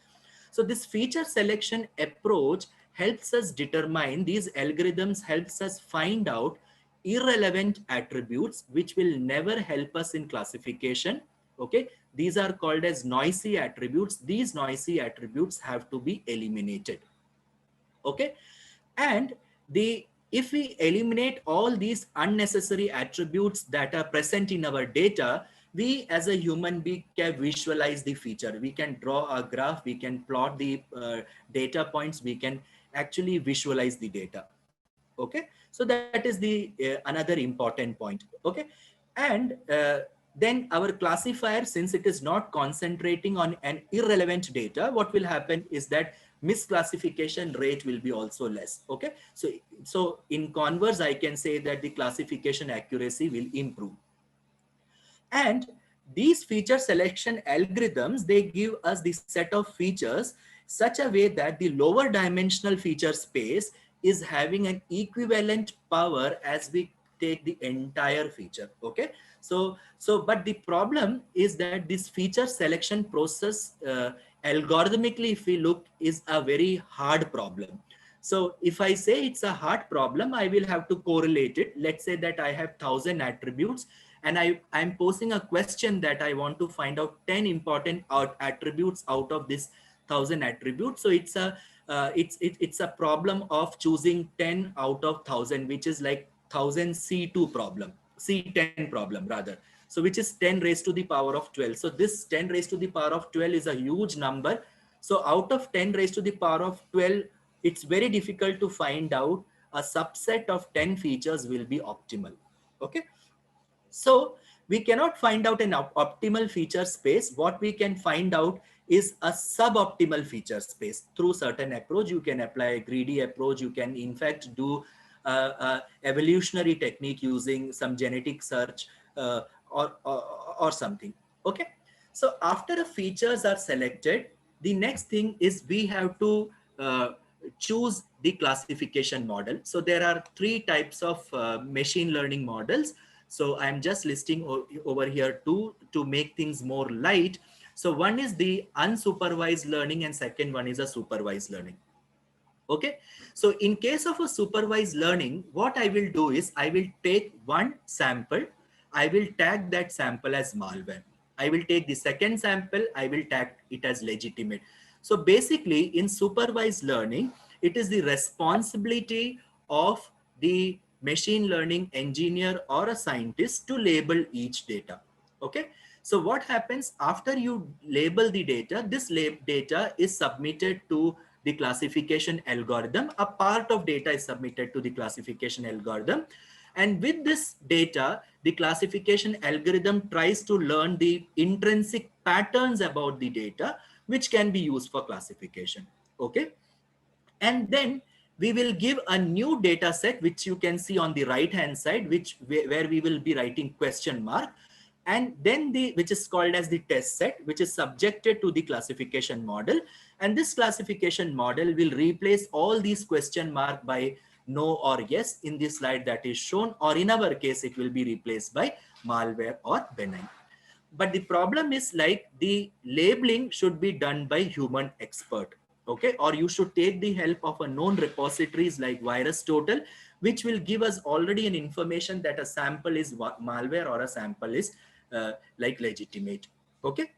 So this feature selection approach helps us determine, these algorithms helps us find out irrelevant attributes which will never help us in classification. Okay, these are called as noisy attributes. These noisy attributes have to be eliminated. Okay, and the if we eliminate all these unnecessary attributes that are present in our data, we as a human being can visualize the feature. We can draw a graph, we can plot the data points, we can actually visualize the data. Okay, so that is the another important point. Okay, and then our classifier, since it is not concentrating on an irrelevant data, what will happen is that misclassification rate will be also less. Okay, so in converse, I can say that the classification accuracy will improve. And these feature selection algorithms, they give us the set of features such a way that the lower dimensional feature space is having an equivalent power as we take the entire feature. Okay, but the problem is that this feature selection process, algorithmically, if we look, is a very hard problem. So if I say it's a hard problem, I will have to correlate it. Let's say that I have 1,000 attributes, and I'm posing a question that I want to find out 10 important attributes out of this 1,000 attributes. So it's a problem of choosing 10 out of 1,000, which is like 1,000 C2 problem, C10 problem rather. So which is 10 raised to the power of 12. So this 10 raised to the power of 12 is a huge number. So out of 10 raised to the power of 12, it's very difficult to find out a subset of 10 features will be optimal. Okay, so we cannot find out an optimal feature space. What we can find out is a suboptimal feature space. Through certain approach, you can apply a greedy approach. You can in fact do evolutionary technique using some genetic search or something. Okay, so after the features are selected, the next thing is we have to choose the classification model. So there are three types of machine learning models. So I'm just listing over here two to make things more light. So one is the unsupervised learning and second one is a supervised learning. Okay, so in case of a supervised learning, what I will do is I will take one sample, I will tag that sample as malware. I will take the second sample, I will tag it as legitimate. So basically in supervised learning, it is the responsibility of the machine learning engineer or a scientist to label each data. Okay, so what happens after you label the data, this data is submitted to the classification algorithm. A part of data is submitted to the classification algorithm. And with this data, the classification algorithm tries to learn the intrinsic patterns about the data, which can be used for classification. Okay, and then we will give a new data set, which you can see on the right hand side, where we will be writing question mark, and then which is called as the test set, which is subjected to the classification model. And this classification model will replace all these question mark by no or yes in the slide that is shown, or in our case it will be replaced by malware or benign. But the problem is, like, the labeling should be done by human expert. Okay, or you should take the help of a known repositories like VirusTotal, which will give us already an information that a sample is malware or a sample is like legitimate. Okay,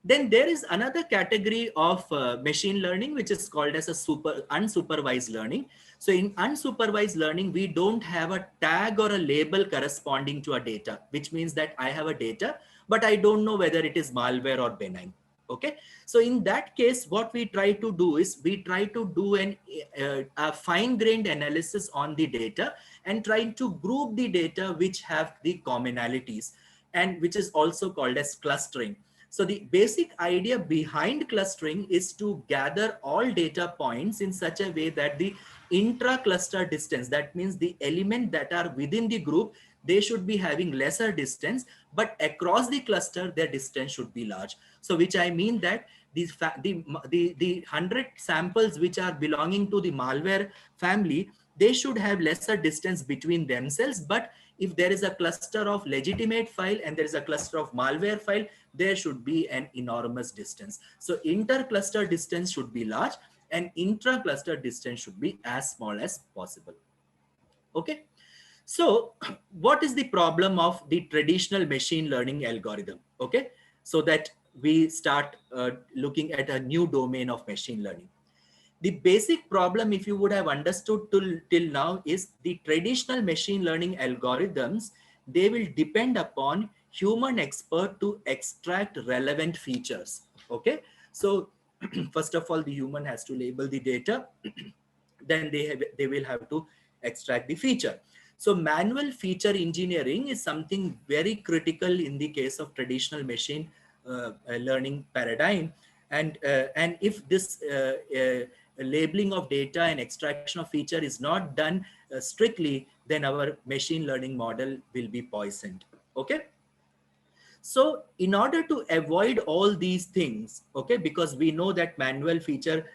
then there is another category of machine learning, which is called as a unsupervised learning. So in unsupervised learning, we don't have a tag or a label corresponding to a data, which means that I have a data, but I don't know whether it is malware or benign. Okay, so in that case, what we try to do is we try to do a fine-grained analysis on the data and try to group the data which have the commonalities, and which is also called as clustering. So the basic idea behind clustering is to gather all data points in such a way that the intra-cluster distance, that means the element that are within the group, they should be having lesser distance, but across the cluster, their distance should be large. So which I mean that the 100 samples which are belonging to the malware family, they should have lesser distance between themselves. But if there is a cluster of legitimate file and there is a cluster of malware file, there should be an enormous distance. So inter-cluster distance should be large and intra-cluster distance should be as small as possible. Okay. So what is the problem of the traditional machine learning algorithm? Okay, so that we start looking at a new domain of machine learning. The basic problem, if you would have understood till now, is the traditional machine learning algorithms, they will depend upon human expert to extract relevant features. Okay, so first of all, the human has to label the data, then they will have to extract the feature. So manual feature engineering is something very critical in the case of traditional machine learning paradigm. And if this labeling of data and extraction of feature is not done strictly, then our machine learning model will be poisoned. Okay. So in order to avoid all these things, okay, because we know that manual feature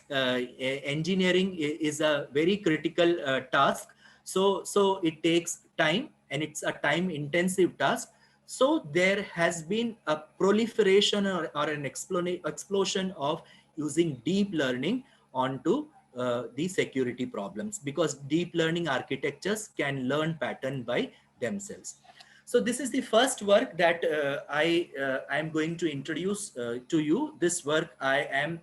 engineering is a very critical task. So it takes time and it's a time intensive task. So there has been a proliferation or an explosion of using deep learning onto the security problems, because deep learning architectures can learn pattern by themselves. So this is the first work that I am going to introduce to you. This work I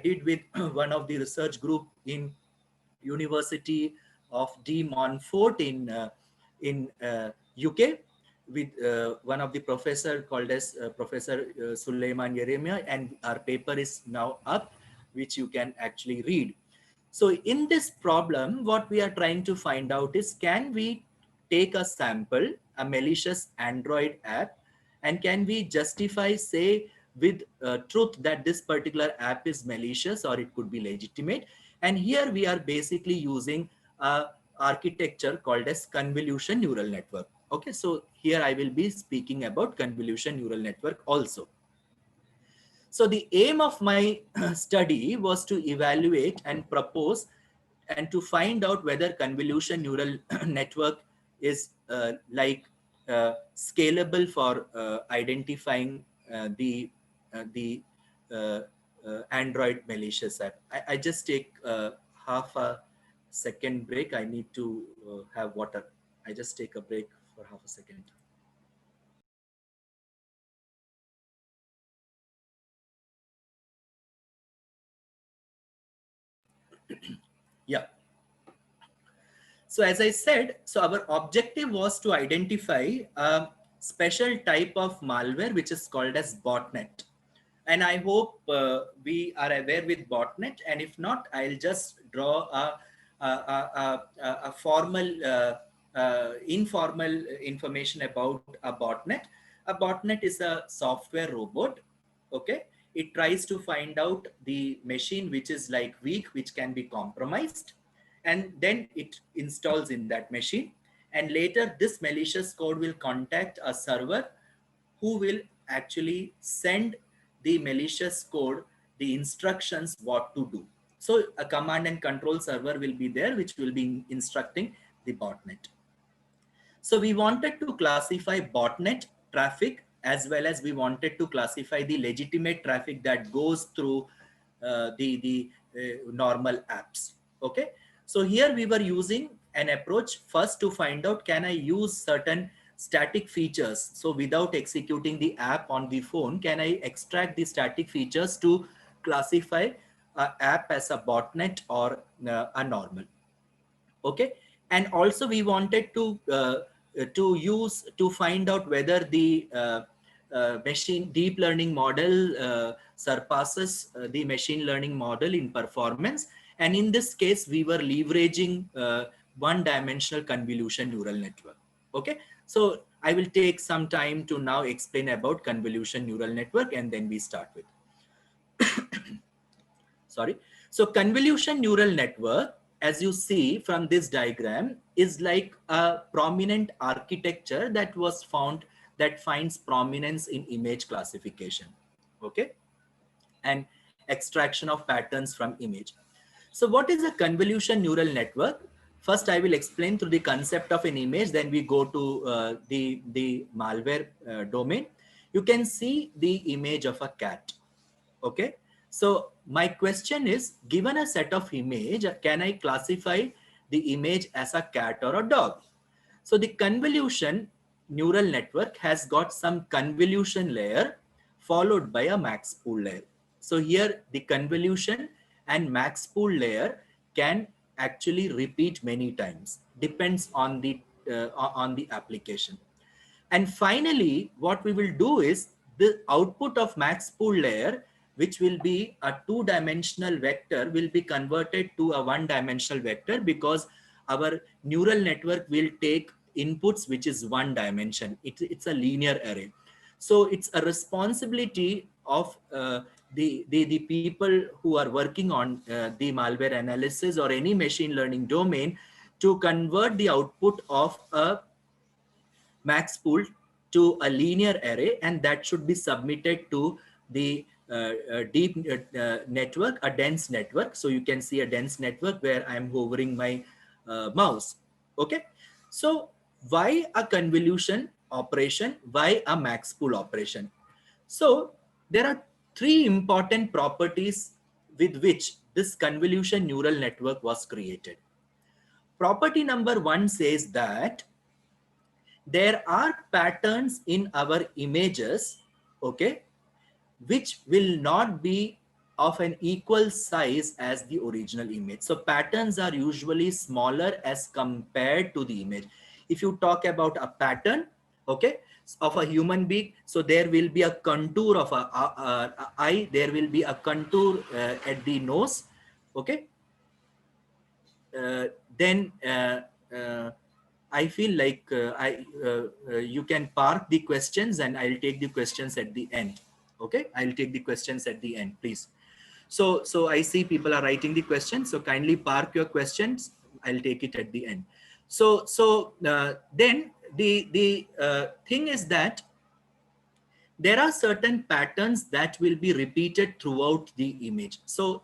did with one of the research group in University of De Montfort in UK, with one of the professor called as Professor Suleiman Yeremia, and our paper is now up, which you can actually read. So in this problem, what we are trying to find out is, can we take a sample, a malicious Android app, and can we justify, say, with truth that this particular app is malicious or it could be legitimate? And here we are basically using a architecture called as convolution neural network. Okay, so here I will be speaking about convolution neural network also. So the aim of my study was to evaluate and propose and to find out whether convolution neural network is scalable for identifying the Android malicious app. I just take half a second break. I need to have water. I just take a break for half a second. Yeah. So as I said, so our objective was to identify a special type of malware, which is called as botnet. And I hope we are aware with botnet. And if not, I'll just draw a formal, informal information about a botnet. A botnet is a software robot. Okay. It tries to find out the machine which is like weak, which can be compromised, and then it installs in that machine. And later this malicious code will contact a server who will actually send the malicious code the instructions what to do. So a command and control server will be there, which will be instructing the botnet. So we wanted to classify botnet traffic, as well as we wanted to classify the legitimate traffic that goes through the normal apps. Okay. So here we were using an approach first to find out, can I use certain static features? So without executing the app on the phone, can I extract the static features to classify an app as a botnet or a normal? Okay. And also we wanted to use to find out whether the machine deep learning model surpasses the machine learning model in performance. And in this case, we were leveraging one-dimensional convolution neural network. Okay. So I will take some time to now explain about convolution neural network, and then we start with. Sorry. So convolution neural network, as you see from this diagram, is like a prominent architecture that was found, that finds prominence in image classification. Okay. And extraction of patterns from image. So what is a convolution neural network? First, I will explain through the concept of an image, then we go to the malware domain. You can see the image of a cat. Okay. So my question is, given a set of image, can I classify the image as a cat or a dog? So the convolution neural network has got some convolution layer followed by a max pool layer. So here the convolution and max pool layer can actually repeat many times, depends on the application. And finally, what we will do is the output of max pool layer, which will be a two-dimensional vector, will be converted to a one-dimensional vector, because our neural network will take inputs which is one dimension. It's a linear array. So it's a responsibility of the people who are working on the malware analysis or any machine learning domain to convert the output of a max pool to a linear array, and that should be submitted to the deep network, a dense network. So you can see a dense network where I'm hovering my mouse. Okay. So why a convolution operation? Why a max pool operation? So there are three important properties with which this convolution neural network was created. Property number one says that there are patterns in our images, okay, which will not be of an equal size as the original image. So patterns are usually smaller as compared to the image. If you talk about a pattern, okay, of a human being, so there will be a contour of a eye, there will be a contour at the nose, okay. Then I feel like you can park the questions and I'll take the questions at the end. Okay, I'll take the questions at the end, please. So I see people are writing the questions. So kindly park your questions. I'll take it at the end. Then the thing is that there are certain patterns that will be repeated throughout the image. So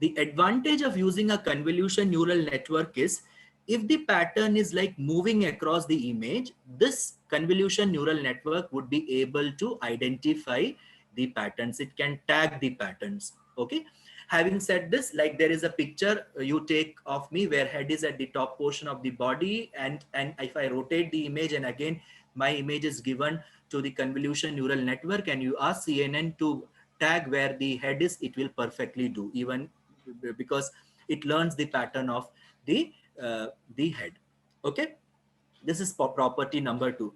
the advantage of using a convolution neural network is, if the pattern is like moving across the image, this convolution neural network would be able to identify the patterns. It can tag the patterns. Okay. Having said this, like there is a picture you take of me where head is at the top portion of the body, and if I rotate the image and again my image is given to the convolution neural network and you ask CNN to tag where the head is, it will perfectly do, even because it learns the pattern of the head. Okay, this is for property number two.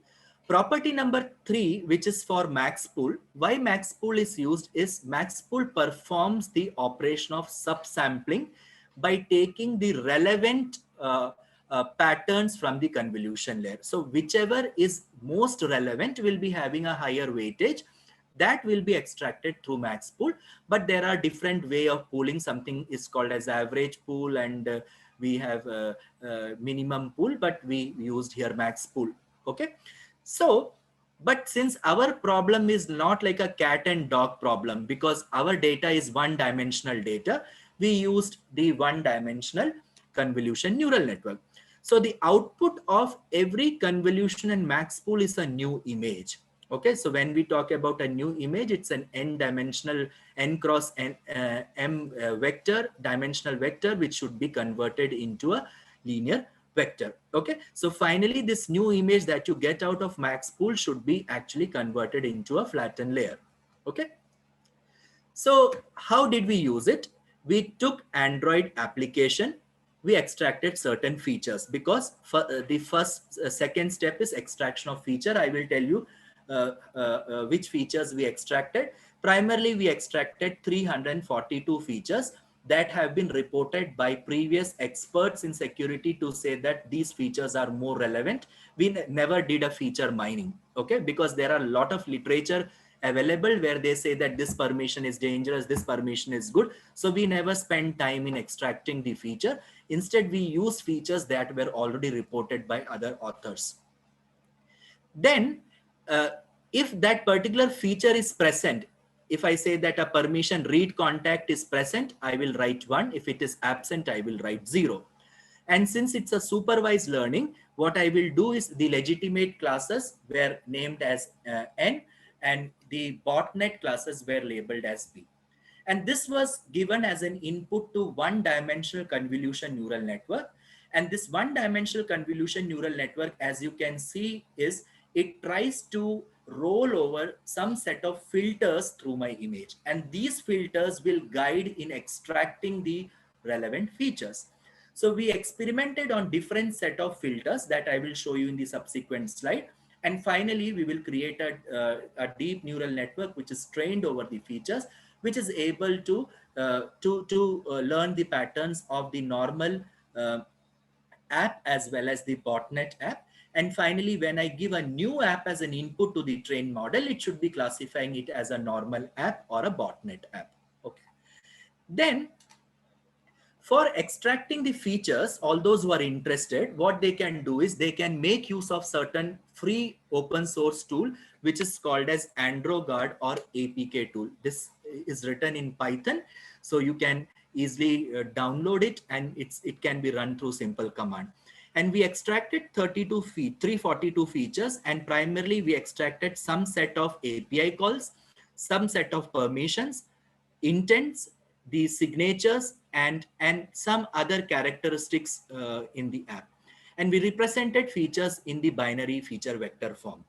Property number three, which is for max pool. Why max pool is used is max pool performs the operation of subsampling by taking the relevant patterns from the convolution layer. So whichever is most relevant will be having a higher weightage, that will be extracted through max pool. But there are different way of pooling. Something is called as average pool, and we have minimum pool, but we used here max pool. Okay. So but since our problem is not like a cat and dog problem, because our data is one dimensional data, we used the one dimensional convolution neural network. So the output of every convolution and max pool is a new image. Okay, so when we talk about a new image, it's an n dimensional, n cross n m vector, dimensional vector, which should be converted into a linear vector. Okay, so finally this new image that you get out of max pool should be actually converted into a flattened layer. Okay, so how did we use it? We took Android application, we extracted certain features, because for, the second step is extraction of feature. I will tell you which features we extracted. Primarily, we extracted 342 features that have been reported by previous experts in security to say that these features are more relevant. We never did a feature mining, okay, because there are a lot of literature available where they say that this permission is dangerous, this permission is good. So we never spend time in extracting the feature. Instead, we use features that were already reported by other authors. Then if that particular feature is present, if I say that a permission read contact is present, I will write 1. If it is absent, I will write 0. And since it's a supervised learning, what I will do is the legitimate classes were named as N, and the botnet classes were labeled as B. And this was given as an input to one-dimensional convolution neural network. And this one-dimensional convolution neural network, as you can see, is it tries to roll over some set of filters through my image, and these filters will guide in extracting the relevant features. So we experimented on different set of filters that I will show you in the subsequent slide. And finally, we will create a deep neural network which is trained over the features, which is able to learn the patterns of the normal uh, app as well as the botnet app. And finally, when I give a new app as an input to the trained model, it should be classifying it as a normal app or a botnet app. Okay. Then for extracting the features, all those who are interested, what they can do is they can make use of certain free open source tool, which is called as AndroGuard or APK tool. This is written in Python, so you can easily download it, and it can be run through simple command. And we extracted 342 features, and primarily we extracted some set of API calls, some set of permissions, intents, the signatures, and some other characteristics in the app. And we represented features in the binary feature vector form.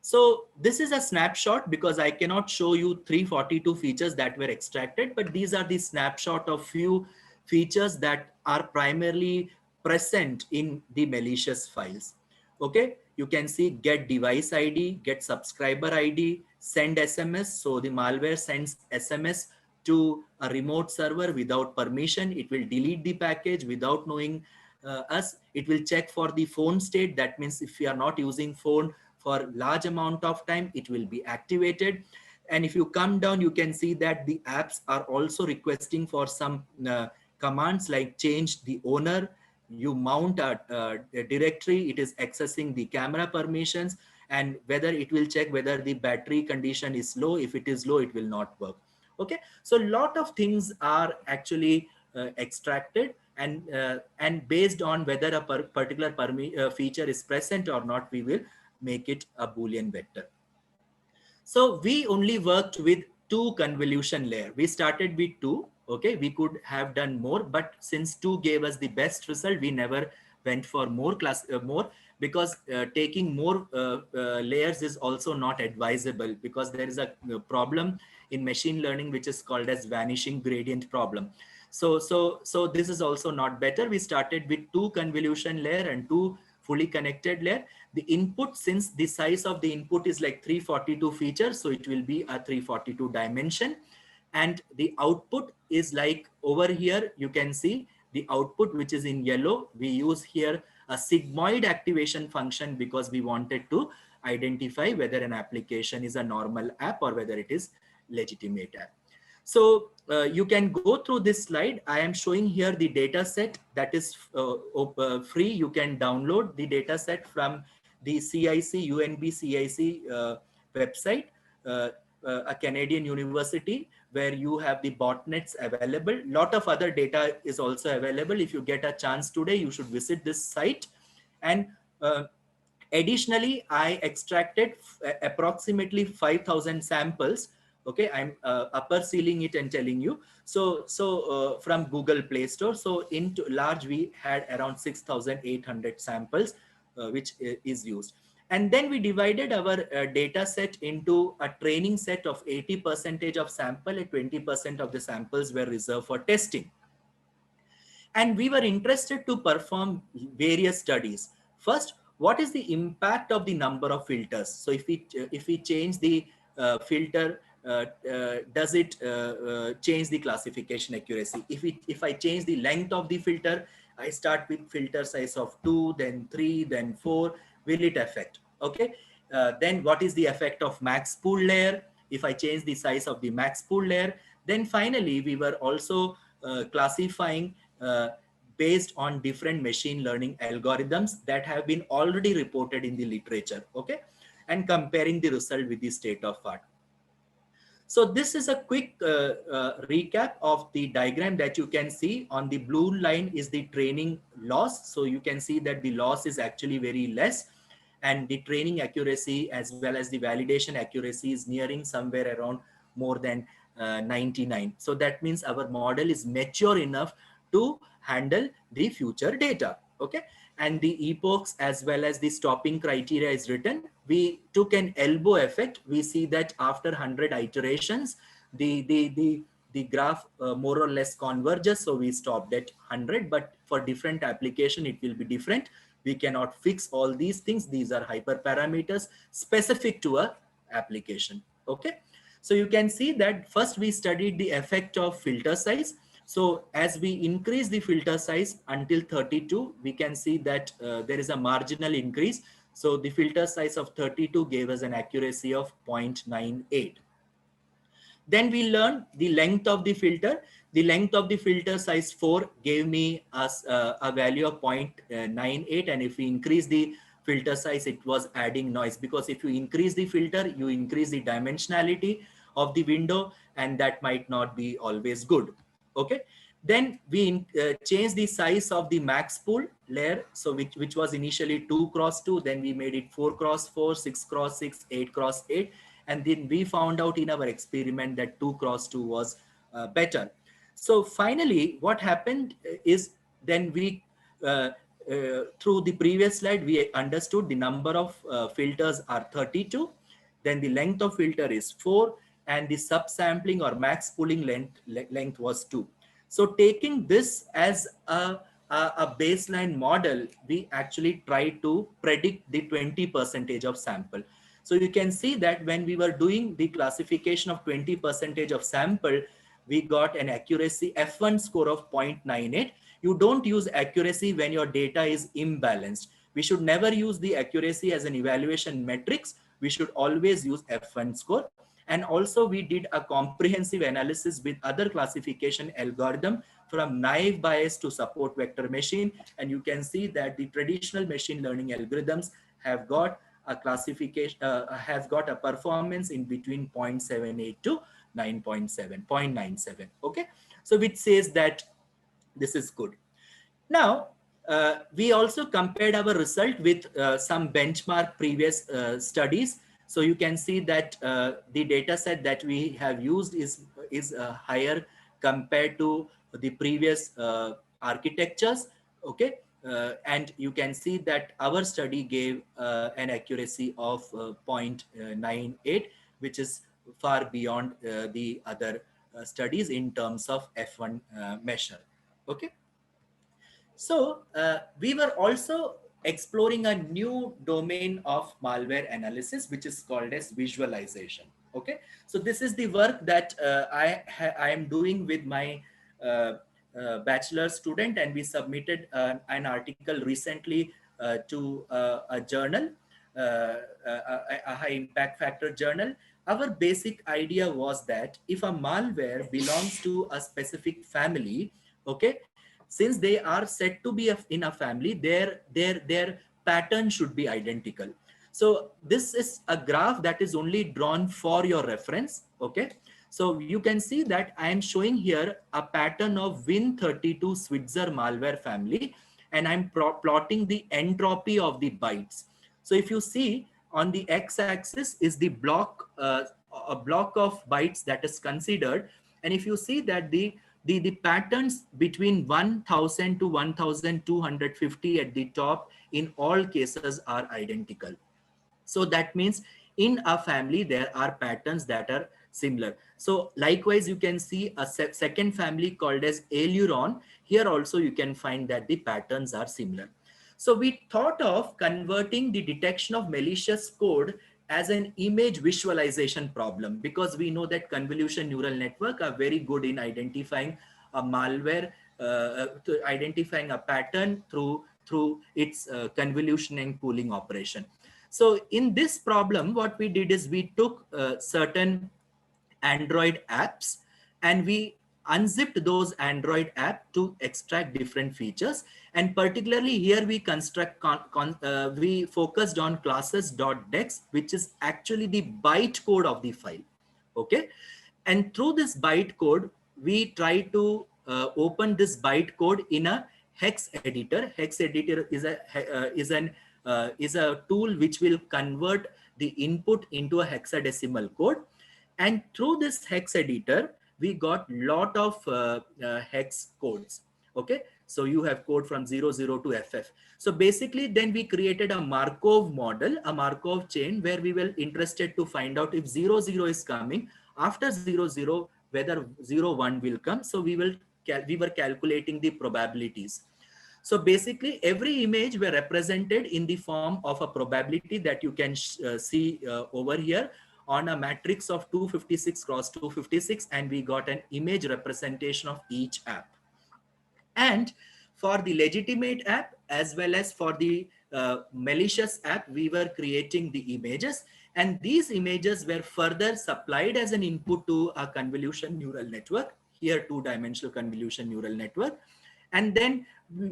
So this is a snapshot because I cannot show you 342 features that were extracted, but these are the snapshot of few features that are primarily present in the malicious files. Okay, you can see get device ID, get subscriber ID, send SMS. So the malware sends SMS to a remote server without permission. It will delete the package without knowing us. It will check for the phone state. That means if we are not using phone for large amount of time, it will be activated. And if you come down, you can see that the apps are also requesting for some commands like change the owner. You mount a directory, it is accessing the camera permissions, and whether it will check whether the battery condition is low. If it is low, it will not work. Okay, so a lot of things are actually extracted, and based on whether a particular feature is present or not, we will make it a Boolean vector. So we only worked with two convolution layer. We started with two. Okay, we could have done more, but since two gave us the best result, we never went for more, because taking more layers is also not advisable, because there is a problem in machine learning which is called as vanishing gradient problem. So this is also not better. We started with two convolution layer and two fully connected layer. The input, since the size of the input is like 342 features, so it will be a 342 dimension. And the output is like over here, you can see the output, which is in yellow. We use here a sigmoid activation function because we wanted to identify whether an application is a normal app or whether it is legitimate app. So you can go through this slide. I am showing here the data set that is free. You can download the data set from the CIC, UNB CIC website, a Canadian university, where you have the botnets available. Lot of other data is also available. If you get a chance today, you should visit this site. And additionally, I extracted approximately 5,000 samples. Okay, I'm upper sealing it and telling you. So from Google Play Store. So into large, we had around 6,800 samples, which is used. And then we divided our data set into a training set of 80% of sample, and 20% of the samples were reserved for testing. And we were interested to perform various studies. First, what is the impact of the number of filters? So if we change the filter, does it change the classification accuracy? If I change the length of the filter, I start with filter size of 2, then 3, then 4, will it affect? Okay. Then what is the effect of max pool layer? If I change the size of the max pool layer, then finally we were also classifying based on different machine learning algorithms that have been already reported in the literature, okay, and comparing the result with the state of art. So this is a quick recap of the diagram that you can see. On the blue line is the training loss. So you can see that the loss is actually very less, and the training accuracy as well as the validation accuracy is nearing somewhere around more than 99. So that means our model is mature enough to handle the future data. Okay, and the epochs as well as the stopping criteria is written. We took an elbow effect. We see that after 100 iterations, the graph more or less converges, so we stopped at 100. But for different application it will be different. We cannot fix all these things. These are hyperparameters specific to a application. Okay, so you can see that first we studied the effect of filter size. So as we increase the filter size until 32, we can see that there is a marginal increase. So the filter size of 32 gave us an accuracy of 0.98. Then we learned the length of the filter. The length of the filter size 4 gave me us a value of 0.98. And if we increase the filter size, it was adding noise, because if you increase the filter, you increase the dimensionality of the window, and that might not be always good. Okay. Then we changed the size of the max pool layer. So which was initially 2 cross 2. Then we made it 4 cross 4, 6 cross 6, 8 cross 8. And then we found out in our experiment that 2 cross 2 was better. So finally, what happened is, then we, through the previous slide, we understood the number of filters are 32. Then the length of filter is 4, and the subsampling or max pooling length was 2. So taking this as a baseline model, we actually try to predict the 20% of sample. So you can see that when we were doing the classification of 20% of sample, we got an accuracy F1 score of 0.98. You don't use accuracy when your data is imbalanced. We should never use the accuracy as an evaluation metrics. We should always use F1 score. And also we did a comprehensive analysis with other classification algorithm, from naive Bayes to support vector machine. And you can see that the traditional machine learning algorithms have got a classification, has got a performance in between 0.78 to 9.7, 0.97. Okay. So which says that this is good. Now, we also compared our result with some benchmark previous studies. So you can see that the data set that we have used is higher compared to the previous architectures. Okay. And you can see that our study gave an accuracy of 0.98, which is far beyond the other studies in terms of F1 measure. Okay. So we were also exploring a new domain of malware analysis, which is called as visualization. Okay, so this is the work that I am doing with my bachelor student, and we submitted an article recently to a journal, a high impact factor journal. Our basic idea was that if a malware belongs to a specific family, okay, since they are said to be in a family, their pattern should be identical. So this is a graph that is only drawn for your reference. Okay, so you can see that I am showing here a pattern of Win32 Switzer malware family, and I'm plotting the entropy of the bytes. So if you see, on the x-axis is the block, a block of bytes that is considered, and if you see that the patterns between 1000 to 1250 at the top in all cases are identical. So that means in a family there are patterns that are similar. So likewise, you can see a second family called as aileron. Here also you can find that the patterns are similar. So we thought of converting the detection of malicious code as an image visualization problem, because we know that convolution neural network are very good in identifying a malware, to identifying a pattern through its convolution and pooling operation. So in this problem, what we did is we took certain Android apps, and we unzipped those Android app to extract different features. And particularly here we we focused on classes.dex, which is actually the bytecode of the file. Okay. And through this bytecode, we try to open this bytecode in a hex editor. Hex editor is a tool which will convert the input into a hexadecimal code. And through this hex editor, we got lot of hex codes. Okay, so you have code from 00 to FF. So basically then we created a Markov model, a Markov chain, where we were interested to find out if 00 is coming after 00, whether 01 will come. So we were calculating the probabilities. So basically every image were represented in the form of a probability that you can see over here on a matrix of 256 cross 256, and we got an image representation of each app. And for the legitimate app as well as for the malicious app, we were creating the images, and these images were further supplied as an input to a convolution neural network, here two-dimensional convolution neural network. And then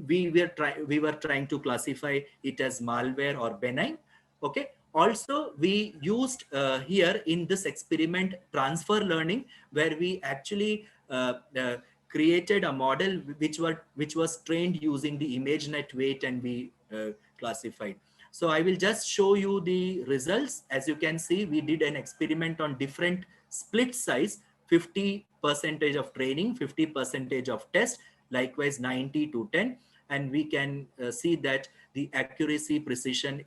we were trying to classify it as malware or benign. Okay, also we used here in this experiment transfer learning, where we actually created a model which was trained using the ImageNet weight, and we classified. So I will just show you the results. As you can see, we did an experiment on different split size, 50% of training, 50% of test, likewise 90 to 10, and we can see that the accuracy precision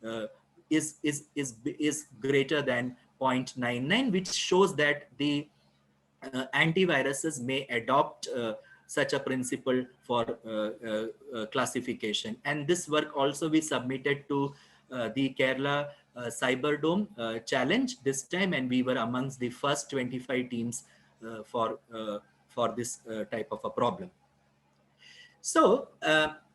uh, is greater than 0.99, which shows that the antiviruses may adopt such a principle for classification. And this work also we submitted to the Kerala Cyberdome challenge this time, and we were amongst the first 25 teams for this type of a problem. So,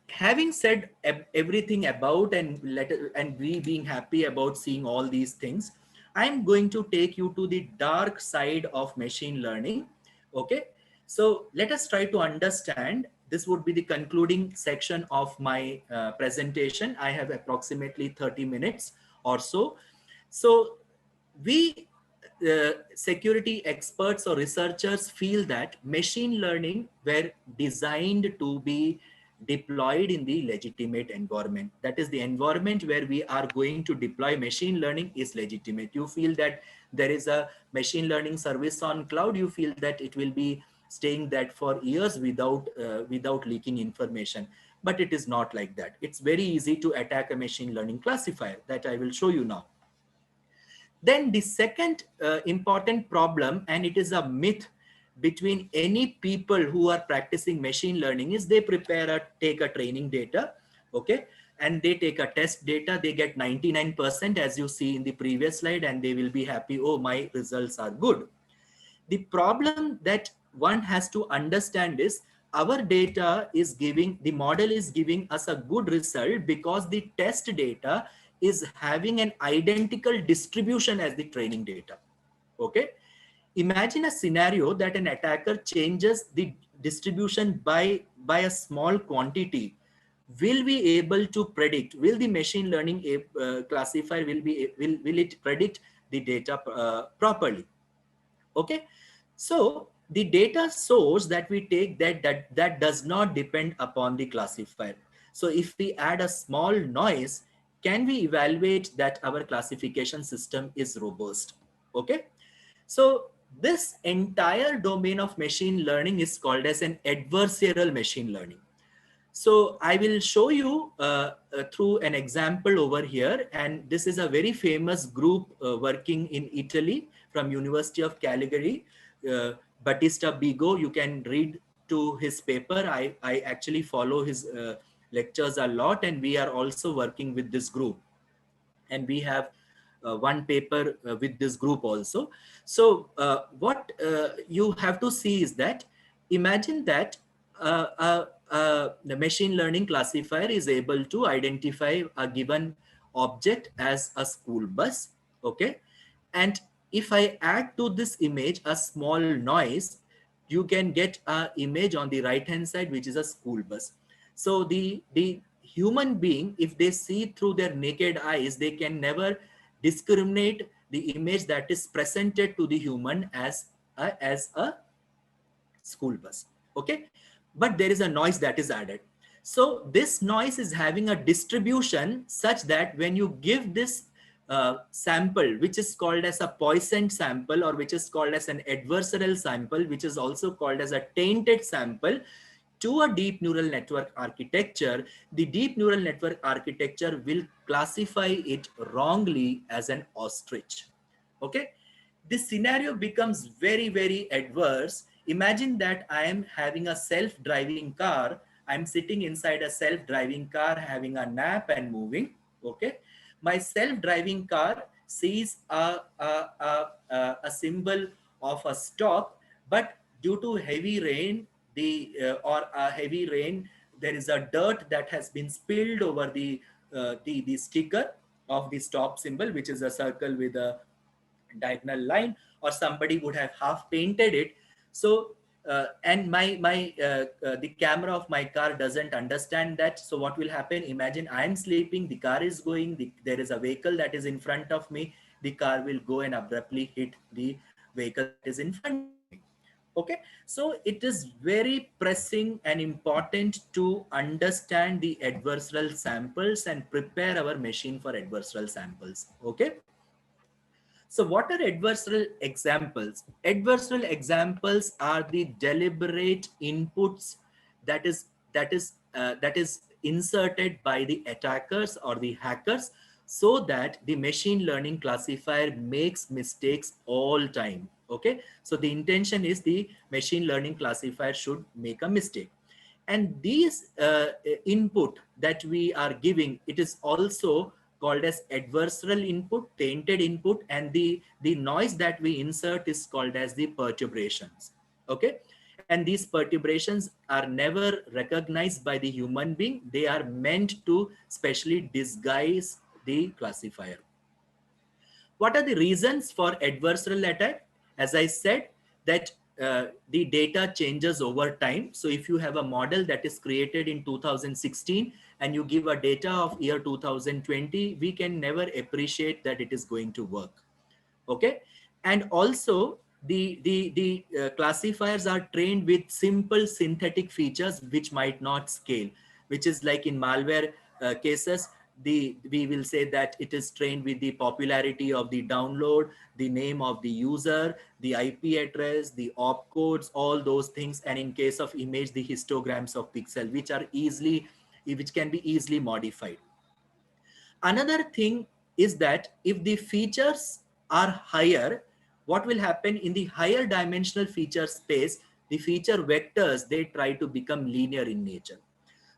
having said everything about, and we being happy about seeing all these things, I'm going to take you to the dark side of machine learning. Okay, so let us try to understand. This would be the concluding section of my presentation. I have approximately 30 minutes or so. So we security experts or researchers feel that machine learning were designed to be deployed in the legitimate environment. That is, the environment where we are going to deploy machine learning is legitimate. You feel that there is a machine learning service on cloud, you feel that it will be staying that for years without leaking information. But it is not like that. It's very easy to attack a machine learning classifier that I will show you now. Then the second important problem, and it is a myth between any people who are practicing machine learning, is they take a training data, okay, and they take a test data, they get 99% as you see in the previous slide, and they will be happy, oh, my results are good. The problem that one has to understand is our data is giving, the model is giving us a good result because the test data is having an identical distribution as the training data. Okay. Imagine a scenario that an attacker changes the distribution by a small quantity. Will we able to predict, will the machine learning classifier will it predict the data properly? Okay, so the data source that we take, that does not depend upon the classifier. So if we add a small noise, can we evaluate that our classification system is robust? Okay, so this entire domain of machine learning is called as an adversarial machine learning. So I will show you through an example over here, and this is a very famous group working in Italy from University of Calgary, Battista Bigo. You can read to his paper. I actually follow his lectures a lot, and we are also working with this group, and we have one paper with this group also. So what you have to see is that, imagine that the machine learning classifier is able to identify a given object as a school bus. Okay, and if I add to this image a small noise, you can get an image on the right hand side which is a school bus. So the human being, if they see through their naked eyes, they can never discriminate the image that is presented to the human as a school bus. Okay, but there is a noise that is added. So this noise is having a distribution such that when you give this sample, which is called as a poisoned sample, or which is called as an adversarial sample, which is also called as a tainted sample, to a deep neural network architecture, the deep neural network architecture will classify it wrongly as an ostrich. Okay, this scenario becomes very, very adverse. Imagine that I am having a self-driving car. I'm sitting inside a self-driving car having a nap and moving. Okay, my self-driving car sees a symbol of a stop, but due to heavy rain, or a heavy rain, there is a dirt that has been spilled over the sticker of the stop symbol, which is a circle with a diagonal line, or somebody would have half painted it. So and the camera of my car doesn't understand that. So what will happen? Imagine I am sleeping, the car is going, there is a vehicle that is in front of me, the car will go and abruptly hit the vehicle that is in front of me. Okay, so it is very pressing and important to understand the adversarial samples and prepare our machine for adversarial samples. Okay, so what are adversarial examples? Adversarial examples are the deliberate inputs that is inserted by the attackers or the hackers, so that the machine learning classifier makes mistakes all time. Okay, so the intention is the machine learning classifier should make a mistake. And these input that we are giving, it is also called as adversarial input, tainted input, and the noise that we insert is called as the perturbations. Okay, and these perturbations are never recognized by the human being. They are meant to specially disguise the classifier. What are the reasons for adversarial attack? As I said, that the data changes over time. So if you have a model that is created in 2016 and you give a data of year 2020, we can never appreciate that it is going to work. Okay, and also the classifiers are trained with simple synthetic features which might not scale, which is like in malware cases, we will say that it is trained with the popularity of the download, the name of the user, the IP address, the opcodes, all those things. And in case of image, the histograms of pixel, which can be easily modified. Another thing is that if the features are higher, what will happen in the higher dimensional feature space, the feature vectors, they try to become linear in nature.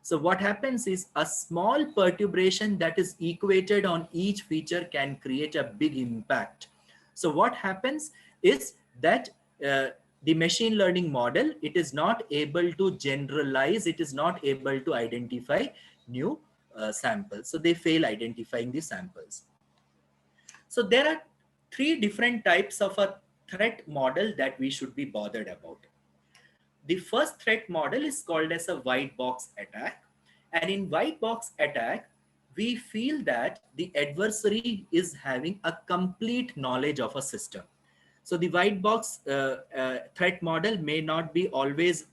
So what happens is a small perturbation that is equated on each feature can create a big impact. So what happens is that the machine learning model, it is not able to generalize, it is not able to identify new samples. So they fail identifying the samples. So there are three different types of a threat model that we should be bothered about. The first threat model is called as a white box attack. And in white box attack, we feel that the adversary is having a complete knowledge of a system. So the white box threat model may not be always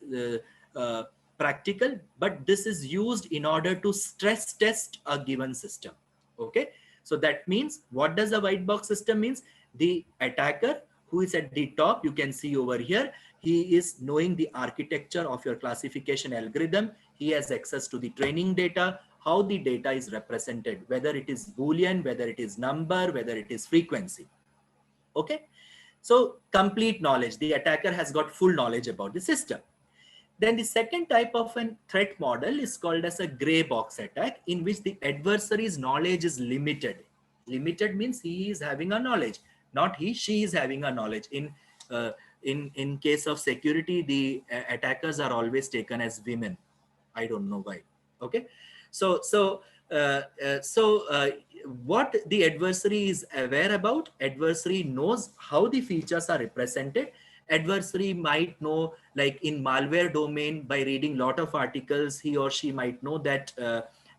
practical, but this is used in order to stress test a given system. Okay, so that means, what does a white box system means? The attacker who is at the top, you can see over here, he is knowing the architecture of your classification algorithm. He has access to the training data, how the data is represented, whether it is Boolean, whether it is number, whether it is frequency. Okay, so complete knowledge. The attacker has got full knowledge about the system. Then the second type of a threat model is called as a gray box attack, in which the adversary's knowledge is limited. Limited means he is having a knowledge, not he, she is having a knowledge. In case of security, the attackers are always taken as women. I don't know why. Okay, so what the adversary is aware about, adversary knows how the features are represented. Adversary might know, like in malware domain, by reading lot of articles, he or she might know that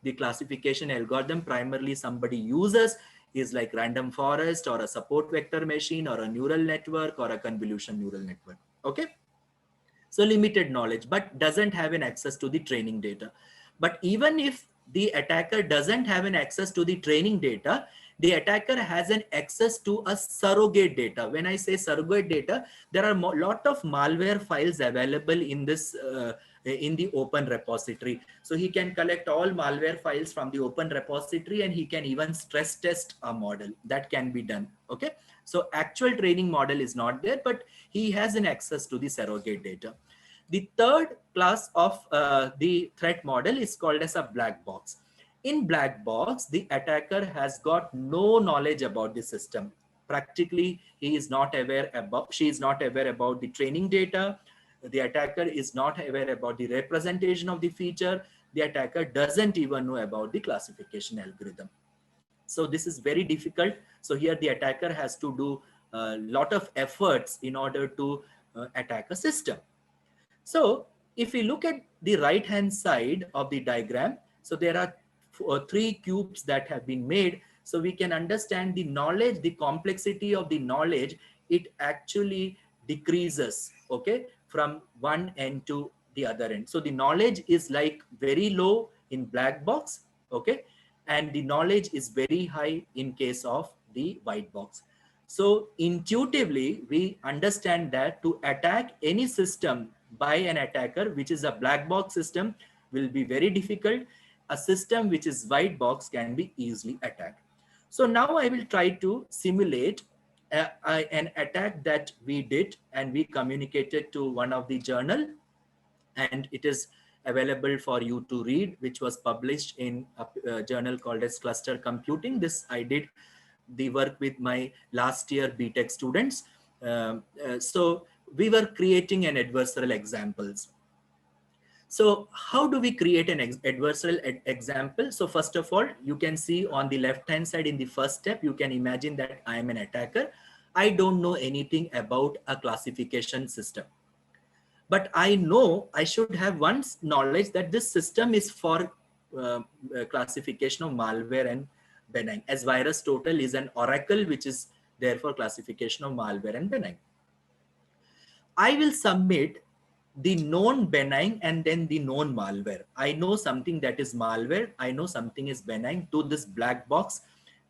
the classification algorithm primarily somebody uses is like random forest or a support vector machine or a neural network or a convolution neural network. Okay, so limited knowledge, but doesn't have an access to the training data. But even if the attacker doesn't have an access to the training data, the attacker has an access to a surrogate data. When I say surrogate data, there are a lot of malware files available in this in the open repository. So he can collect all malware files from the open repository, and he can even stress test a model. That can be done. Okay. So actual training model is not there, but he has an access to the surrogate data. The third class of the threat model is called as a black box. In black box, the attacker has got no knowledge about the system. Practically, he is not aware about, she is not aware about the training data. The attacker is not aware about the representation of the feature. The attacker doesn't even know about the classification algorithm. So this is very difficult. So here the attacker has to do a lot of efforts in order to attack a system. So if we look at the right hand side of the diagram, so there are three cubes that have been made. So we can understand the knowledge, the complexity of the knowledge, it actually decreases, okay, from one end to the other end. So the knowledge is like very low in black box, okay, and the knowledge is very high in case of the white box. So intuitively, we understand that to attack any system by an attacker, which is a black box system, will be very difficult. A system which is white box can be easily attacked. So now I will try to simulate an attack that we did, and we communicated to one of the journal, and it is available for you to read, which was published in a journal called as Cluster Computing. This I did the work with my last year BTech students. So we were creating an adversarial examples. So how do we create an adversarial example? So first of all, you can see on the left hand side in the first step, you can imagine that I am an attacker. I don't know anything about a classification system, but I know I should have one knowledge that this system is for classification of malware and benign, as VirusTotal is an oracle which is there for classification of malware and benign. I will submit the known benign and then the known malware. I know something that is malware, I know something is benign to this black box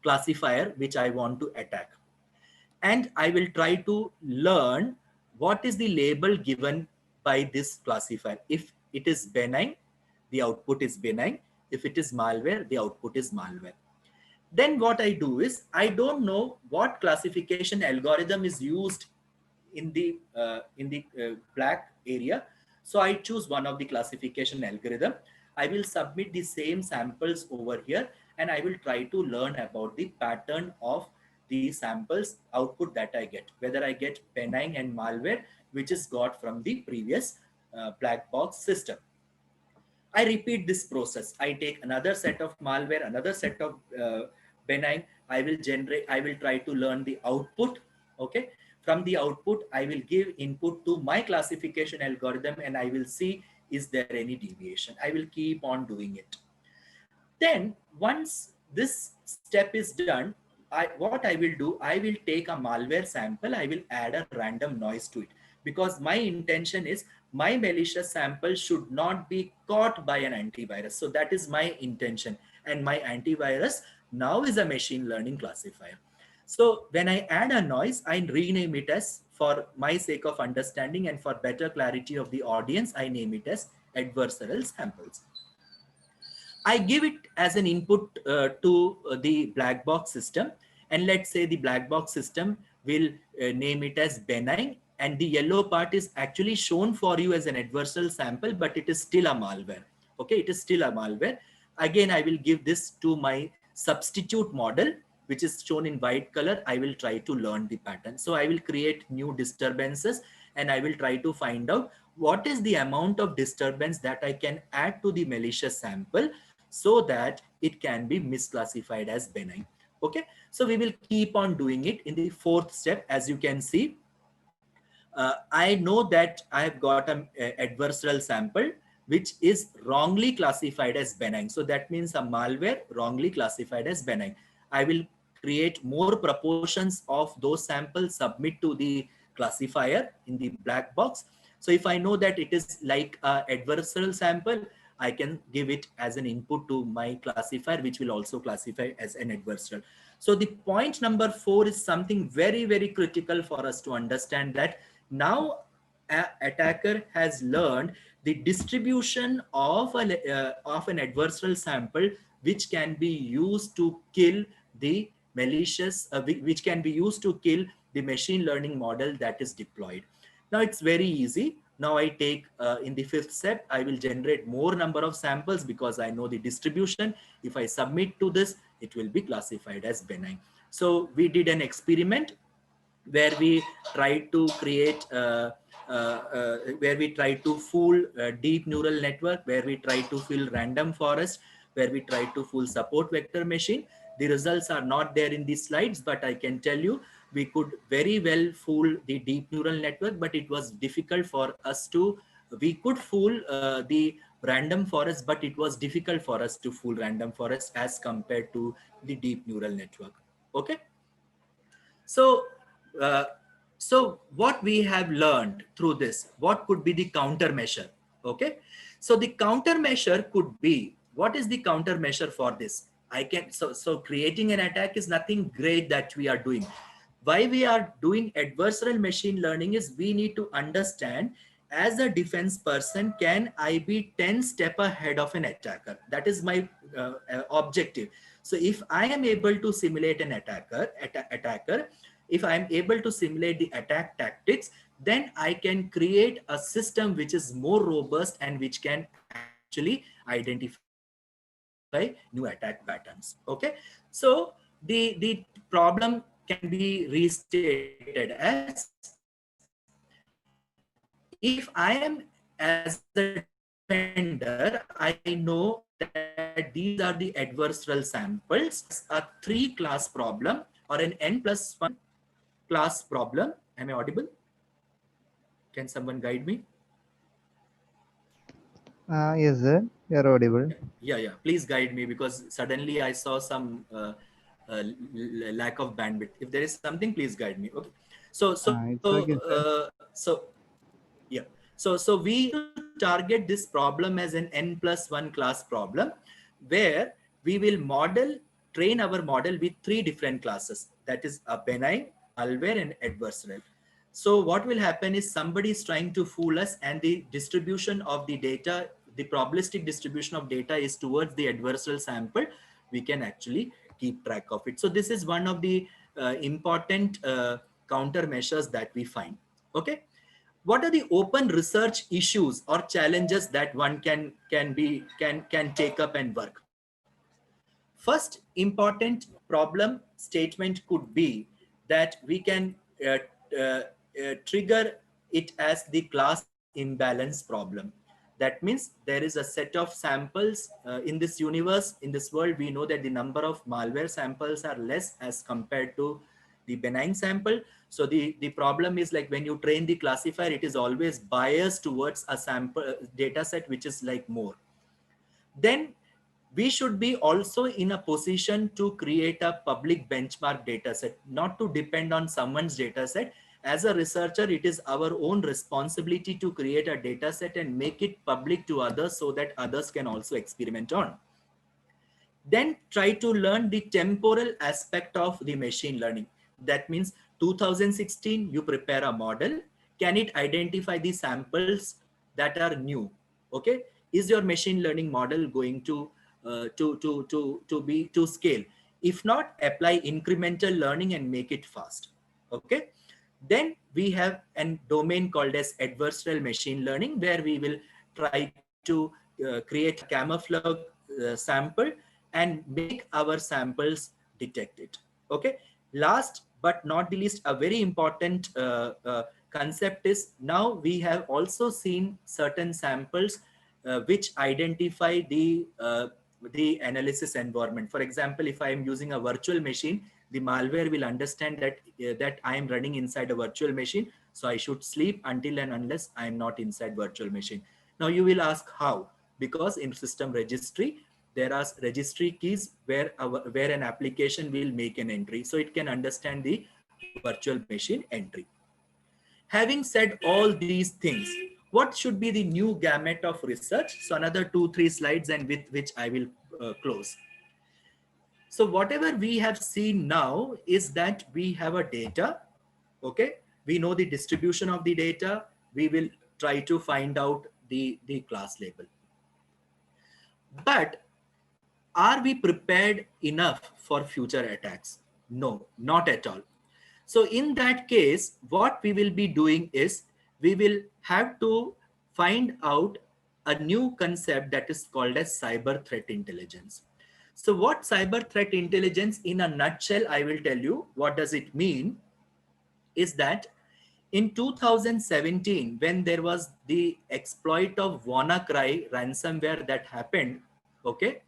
classifier which I want to attack. And I will try to learn what is the label given by this classifier. If it is benign, the output is benign. If it is malware, the output is malware. Then what I do is, I don't know what classification algorithm is used in the black area. So I choose one of the classification algorithm. I will submit the same samples over here, and I will try to learn about the pattern of the samples output that I get, whether I get benign and malware, which is got from the previous black box system. I repeat this process. I take another set of malware, another set of benign. I will try to learn the output. Okay. From the output, I will give input to my classification algorithm, and I will see, is there any deviation? I will keep on doing it. Then once this step is done, what I will do, I will take a malware sample, I will add a random noise to it, because my intention is my malicious sample should not be caught by an antivirus. So that is my intention. And my antivirus now is a machine learning classifier. So when I add a noise, I rename it as, for my sake of understanding and for better clarity of the audience, I name it as adversarial samples. I give it as an input to the black box system. And let's say the black box system will name it as benign. And the yellow part is actually shown for you as an adversarial sample, but it is still a malware. Okay, it is still a malware. Again, I will give this to my substitute model, which is shown in white color. I will try to learn the pattern. So I will create new disturbances, and I will try to find out what is the amount of disturbance that I can add to the malicious sample so that it can be misclassified as benign. Okay, so we will keep on doing it. In the fourth step, as you can see, I know that I have got an adversarial sample which is wrongly classified as benign. So that means a malware wrongly classified as benign. I will create more proportions of those samples, submit to the classifier in the black box. So if I know that it is like an adversarial sample, I can give it as an input to my classifier, which will also classify as an adversarial. So the point number 4 is something very, very critical for us to understand, that now an attacker has learned the distribution of an adversarial sample which can be used to kill the malicious, which can be used to kill the machine learning model that is deployed. Now it's very easy. Now I take in the fifth step, I will generate more number of samples because I know the distribution. If I submit to this, it will be classified as benign. So we did an experiment where we try to create where we try to fool deep neural network, where we try to fill random forest, where we try to fool support vector machine. The results are not there in these slides, but I can tell you we could very well fool the deep neural network, but it was difficult for us to, we could fool the random forest, but it was difficult for us to fool random forest as compared to the deep neural network. Okay. So, uh, so what we have learned through this, what could be the countermeasure? Okay. So the countermeasure could be, what is the countermeasure for this? I can, so creating an attack is nothing great that we are doing. Why we are doing adversarial machine learning is we need to understand, as a defense person, can I be 10 step ahead of an attacker? That is my objective. So if I am able to simulate an attacker, if I am able to simulate the attack tactics, then I can create a system which is more robust and which can actually identify new attack patterns. Okay. So the problem can be restated as, if I am as a defender, I know that these are the adversarial samples, a 3-class problem or an n+1 class problem. Am I audible? Can someone guide me? Yes, sir. You're audible. Yeah. Please guide me, because suddenly I saw some lack of bandwidth. If there is something, please guide me. Okay. It's okay, sir. Yeah. So we need to target this problem as an n+1 class problem, where we will train our model with 3 different classes. That is a benign, malware, and adversarial. So what will happen is somebody is trying to fool us, and the distribution of the data, the probabilistic distribution of data is towards the adversarial sample. We can actually keep track of it. So this is one of the important countermeasures that we find. Okay. What are the open research issues or challenges that one can take up and work? First important problem statement could be that we can trigger it as the class imbalance problem. That means there is a set of samples in this universe, in this world. We know that the number of malware samples are less as compared to the benign sample. So the problem is, like, when you train the classifier, it is always biased towards a sample data set which is like more. Then we should be also in a position to create a public benchmark data set, not to depend on someone's data set. As a researcher, it is our own responsibility to create a data set and make it public to others so that others can also experiment on. Then try to learn the temporal aspect of the machine learning. That means 2016, you prepare a model. Can it identify the samples that are new? Okay. Is your machine learning model going to scale? If not, apply incremental learning and make it fast. Okay. Then we have a domain called as adversarial machine learning, where we will try to create a camouflage sample and make our samples detect it. Okay. Last but not the least, a very important concept is, now we have also seen certain samples which identify the analysis environment. For example, if I am using a virtual machine, the malware will understand that I am running inside a virtual machine. So I should sleep until and unless I am not inside virtual machine. Now you will ask how? Because in system registry, there are registry keys where an application will make an entry. So it can understand the virtual machine entry. Having said all these things, what should be the new gamut of research? So another 2-3 slides, and with which I will close. So whatever we have seen now is that we have a data. Okay. We know the distribution of the data. We will try to find out the class label. But are we prepared enough for future attacks? No, not at all. So in that case, what we will be doing is we will have to find out a new concept that is called as cyber threat intelligence. So what cyber threat intelligence in a nutshell, I will tell you what does it mean is that in 2017, when there was the exploit of WannaCry ransomware that happened, okay,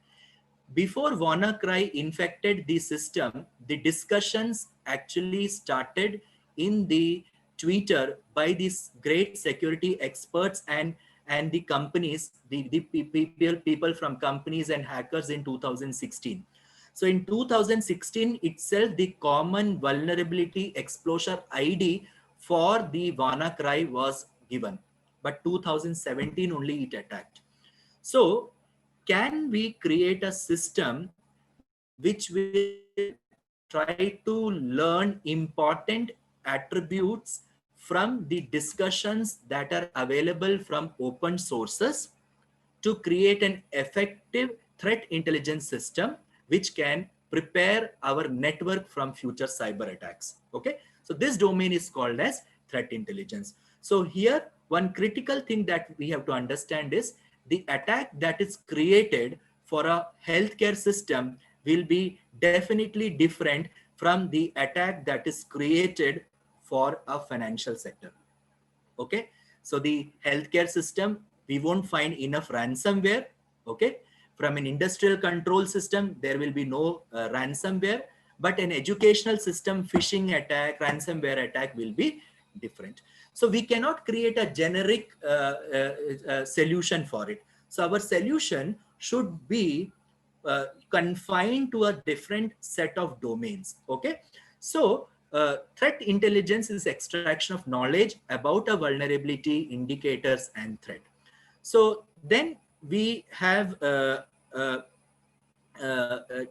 before WannaCry infected the system, the discussions actually started in the Twitter by these great security experts and the companies, the people from companies and hackers in 2016. So in 2016 itself, the common vulnerability exposure ID for the WannaCry was given, but 2017 only it attacked. So can we create a system which will try to learn important attributes from the discussions that are available from open sources to create an effective threat intelligence system which can prepare our network from future cyber attacks? Okay, so this domain is called as threat intelligence. So here one critical thing that we have to understand is the attack that is created for a healthcare system will be definitely different from the attack that is created for a financial sector. Okay, so the healthcare system, we won't find enough ransomware. Okay, from an industrial control system there will be no ransomware, but an educational system phishing attack, ransomware attack will be different. So we cannot create a generic solution for it. So our solution should be confined to a different set of domains. Okay, so threat intelligence is extraction of knowledge about a vulnerability, indicators, and threat. So then we have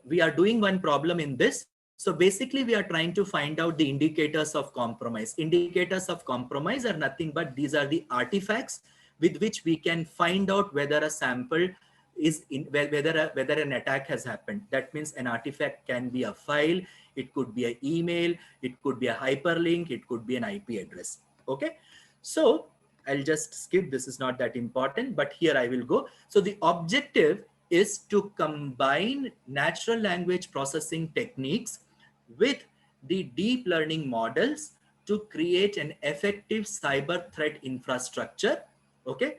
we are doing one problem in this. So basically we are trying to find out the indicators of compromise. Indicators of compromise are nothing but these are the artifacts with which we can find out whether a sample is in, whether an attack has happened. That means an artifact can be a file, it could be an email, it could be a hyperlink, it could be an IP address. Okay, so I'll just skip, this is not that important, but here I will go. So the objective is to combine natural language processing techniques with the deep learning models to create an effective cyber threat infrastructure, okay,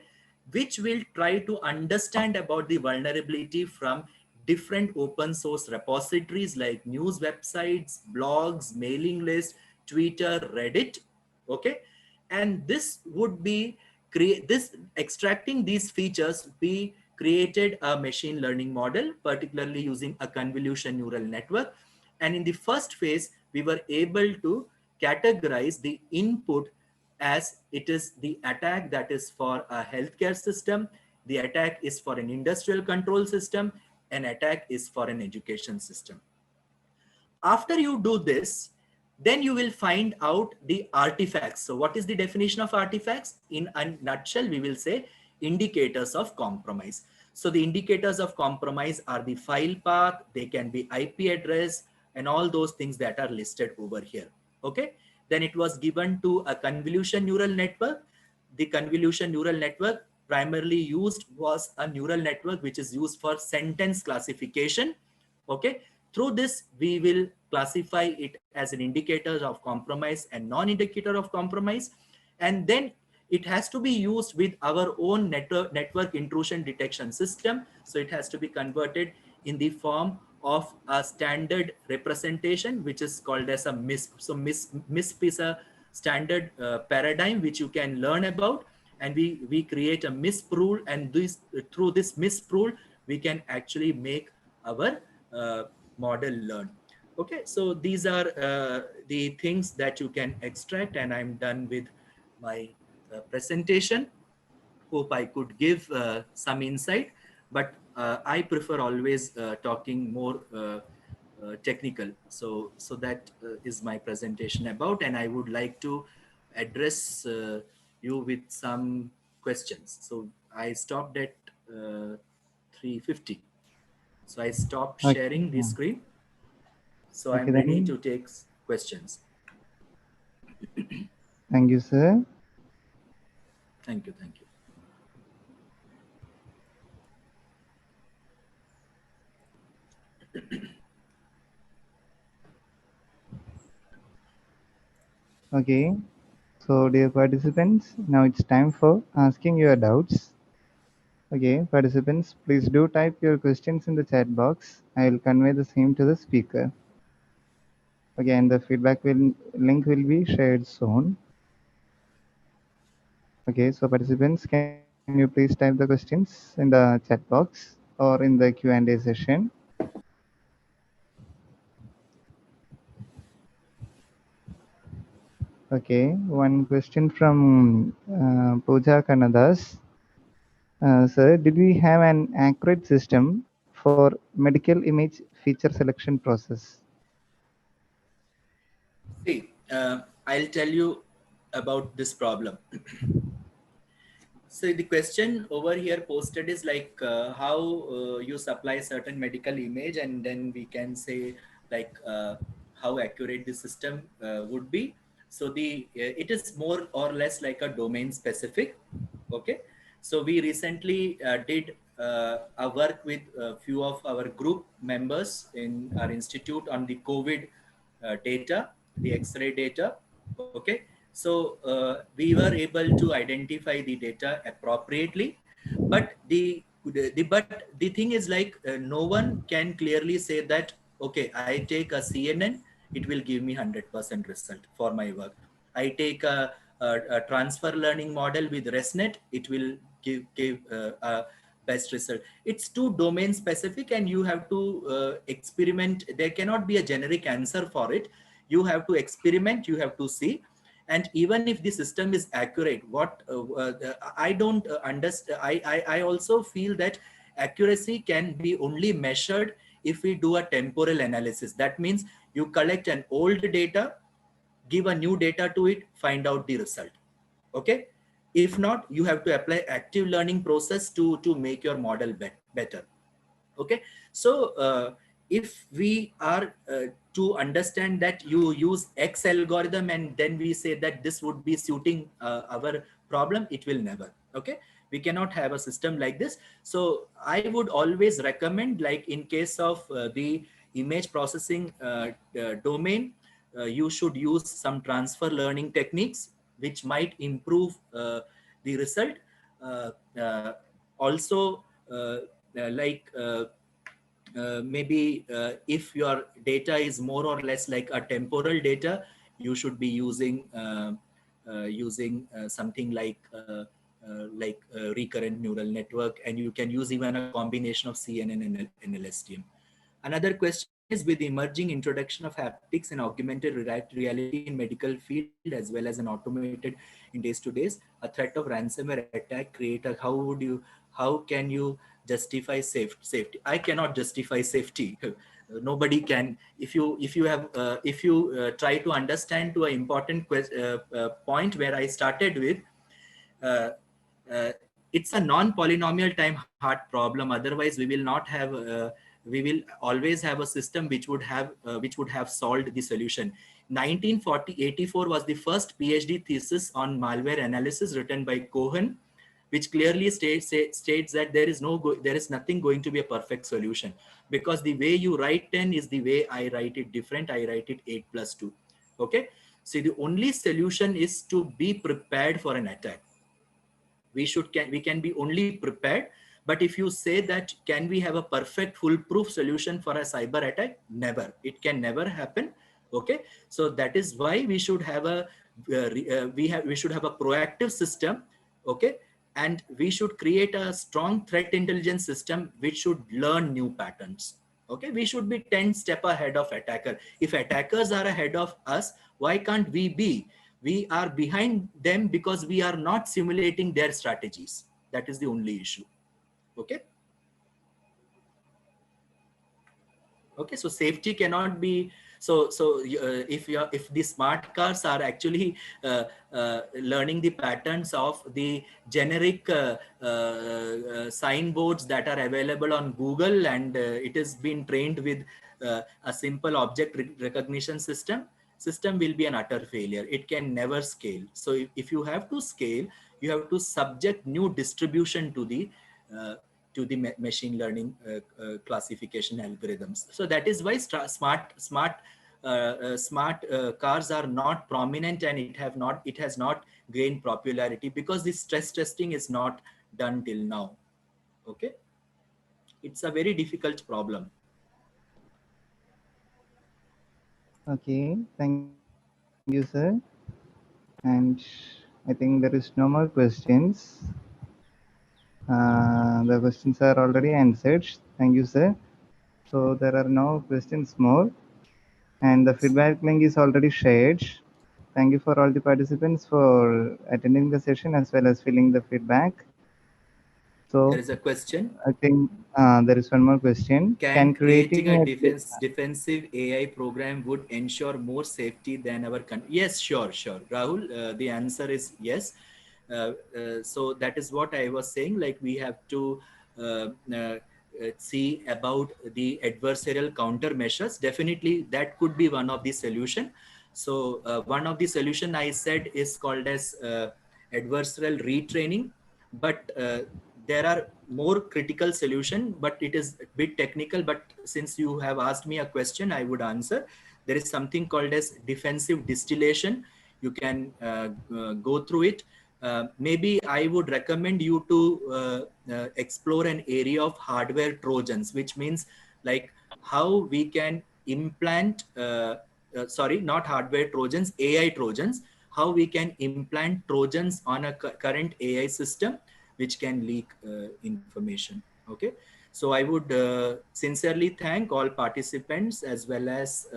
which will try to understand about the vulnerability from different open source repositories like news websites, blogs, mailing lists, Twitter, Reddit. Okay, and this would be extracting these features, we created a machine learning model, particularly using a convolution neural network. And in the first phase, we were able to categorize the input as it is the attack that is for a healthcare system, the attack is for an industrial control system, an attack is for an education system. After you do this, then you will find out the artifacts. So what is the definition of artifacts? In a nutshell, we will say indicators of compromise. So the indicators of compromise are the file path, they can be IP address, and all those things that are listed over here. Okay, then it was given to a convolution neural network. The convolution neural network primarily used was a neural network which is used for sentence classification. Okay, through this we will classify it as an indicator of compromise and non-indicator of compromise, and then it has to be used with our own network intrusion detection system. So it has to be converted in the form of a standard representation which is called as a MISP. So MISP is a standard paradigm which you can learn about, and we create a MISP rule, and through this MISP rule we can actually make our model learn. Okay, so these are the things that you can extract, and I'm done with my presentation. Hope I could give some insight, but I prefer always talking more technical. So that is my presentation about, and I would like to address you with some questions. So I stopped at 3:50. So I stopped Okay. sharing the screen. So Okay I'm ready then. to take questions. Thank you, sir. Thank you. Thank you. Okay. So, dear participants, now it's time for asking your doubts. Okay, participants, please do type your questions in the chat box. I will convey the same to the speaker. Again, the link will be shared soon. Okay, so participants, can you please type the questions in the chat box or in the Q&A session? Okay, one question from Pooja Kanadas. Sir, did we have an accurate system for medical image feature selection process? See, I'll tell you about this problem. So the question over here posted is like how you supply certain medical image, and then we can say like how accurate the system would be. So the it is more or less like a domain specific. Okay, so we recently did a work with a few of our group members in our institute on the COVID data, the X-ray data. Okay, so we were able to identify the data appropriately, but the thing is like no one can clearly say that okay, I take a CNN, it will give me 100% result for my work. I take a transfer learning model with ResNet, it will give a best result. It's too domain specific, and you have to experiment. There cannot be a generic answer for it. You have to experiment, you have to see. And even if the system is accurate, what I don't understand, I also feel that accuracy can be only measured if we do a temporal analysis. That means you collect an old data, give a new data to it, find out the result. Okay, if not, you have to apply active learning process to make your model better. Okay, so if we are to understand that you use X algorithm and then we say that this would be suiting our problem, it will never. Okay, we cannot have a system like this. So I would always recommend, like in case of the image processing domain, you should use some transfer learning techniques which might improve the result. uh, uh, Also, like maybe if your data is more or less like a temporal data, you should be using something like recurrent neural network, and you can use even a combination of CNN and NLSTM. Another question is, with the emerging introduction of haptics and augmented reality in medical field as well as an automated in days to days, a threat of ransomware attack create a, how can you justify safety? I cannot justify safety. Nobody can. If you try to understand to an important point where I started with, uh, it's a non-polynomial time hard problem. Otherwise, we will not have. We will always have a system which would have solved the solution. 1984 was the first PhD thesis on malware analysis written by Cohen, which clearly states that there is nothing going to be a perfect solution, because the way you write 10 is the way I write it different. I write it 8 plus 2. Okay, so the only solution is to be prepared for an attack. We can be only prepared. But if you say that can we have a perfect foolproof solution for a cyber attack, never. It can never happen. Okay, so that is why we should have a we should have a proactive system. Okay, and we should create a strong threat intelligence system which should learn new patterns. Okay, we should be 10 step ahead of attacker. If attackers are ahead of us, why can't we be? We are behind them because we are not simulating their strategies. That is the only issue. Okay, okay, so safety cannot be if the smart cars are actually learning the patterns of the generic signboards that are available on Google, and it has been trained with a simple object recognition system will be an utter failure. It can never scale. So if you have to scale, you have to subject new distribution uh, to the machine learning classification algorithms. So that is why smart cars are not prominent, and it has not gained popularity because the stress testing is not done till now. Okay, it's a very difficult problem. Okay, thank you, sir. And I think there is no more questions. The questions are already answered. Thank you, sir. So there are no questions more, and the feedback link is already shared. Thank you for all the participants for attending the session as well as filling the feedback. There So is a question. I think there is one more question. Can Can creating creating a a defensive AI program would ensure more safety than our country? Yes, sure, Rahul. The answer is yes. So that is what I was saying. Like, we have to uh, uh, see about the adversarial countermeasures. Definitely, that could be one of the solution. So one of the solution I said is called as adversarial retraining, but there are more critical solution, but it is a bit technical. But since you have asked me a question, I would answer. There is something called as defensive distillation. You can go through it. Maybe I would recommend you to explore an area of hardware trojans, which means like how we can implant sorry, not hardware trojans, AI trojans, how we can implant trojans on a current AI system which can leak information. Okay, so I would sincerely thank all participants as well as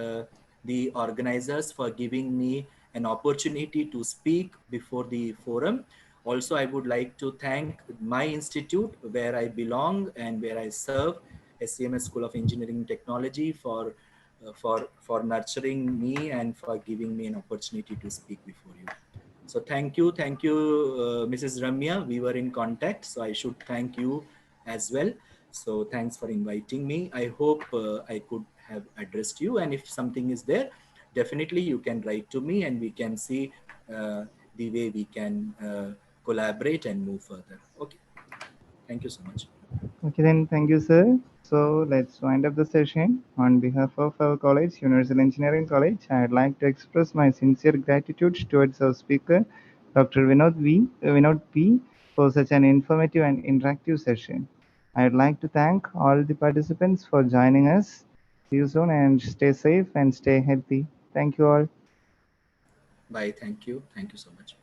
the organizers for giving me an opportunity to speak before the forum. Also, I would like to thank my institute where I belong and where I serve, SCMS School of Engineering and Technology, for nurturing me and for giving me an opportunity to speak before you. So thank you, Mrs. Ramya. We were in contact, so I should thank you as well. So thanks for inviting me. I hope I could have addressed you, and if something is there, definitely you can write to me, and we can see the way we can collaborate and move further. Okay, thank you so much. Okay, then thank you, sir. So let's wind up the session. On behalf of our college, Universal Engineering College, I'd like to express my sincere gratitude towards our speaker, Dr. Vinod P, for such an informative and interactive session. I'd like to thank all the participants for joining us. See you soon and stay safe and stay healthy. Thank you all. Bye. Thank you so much.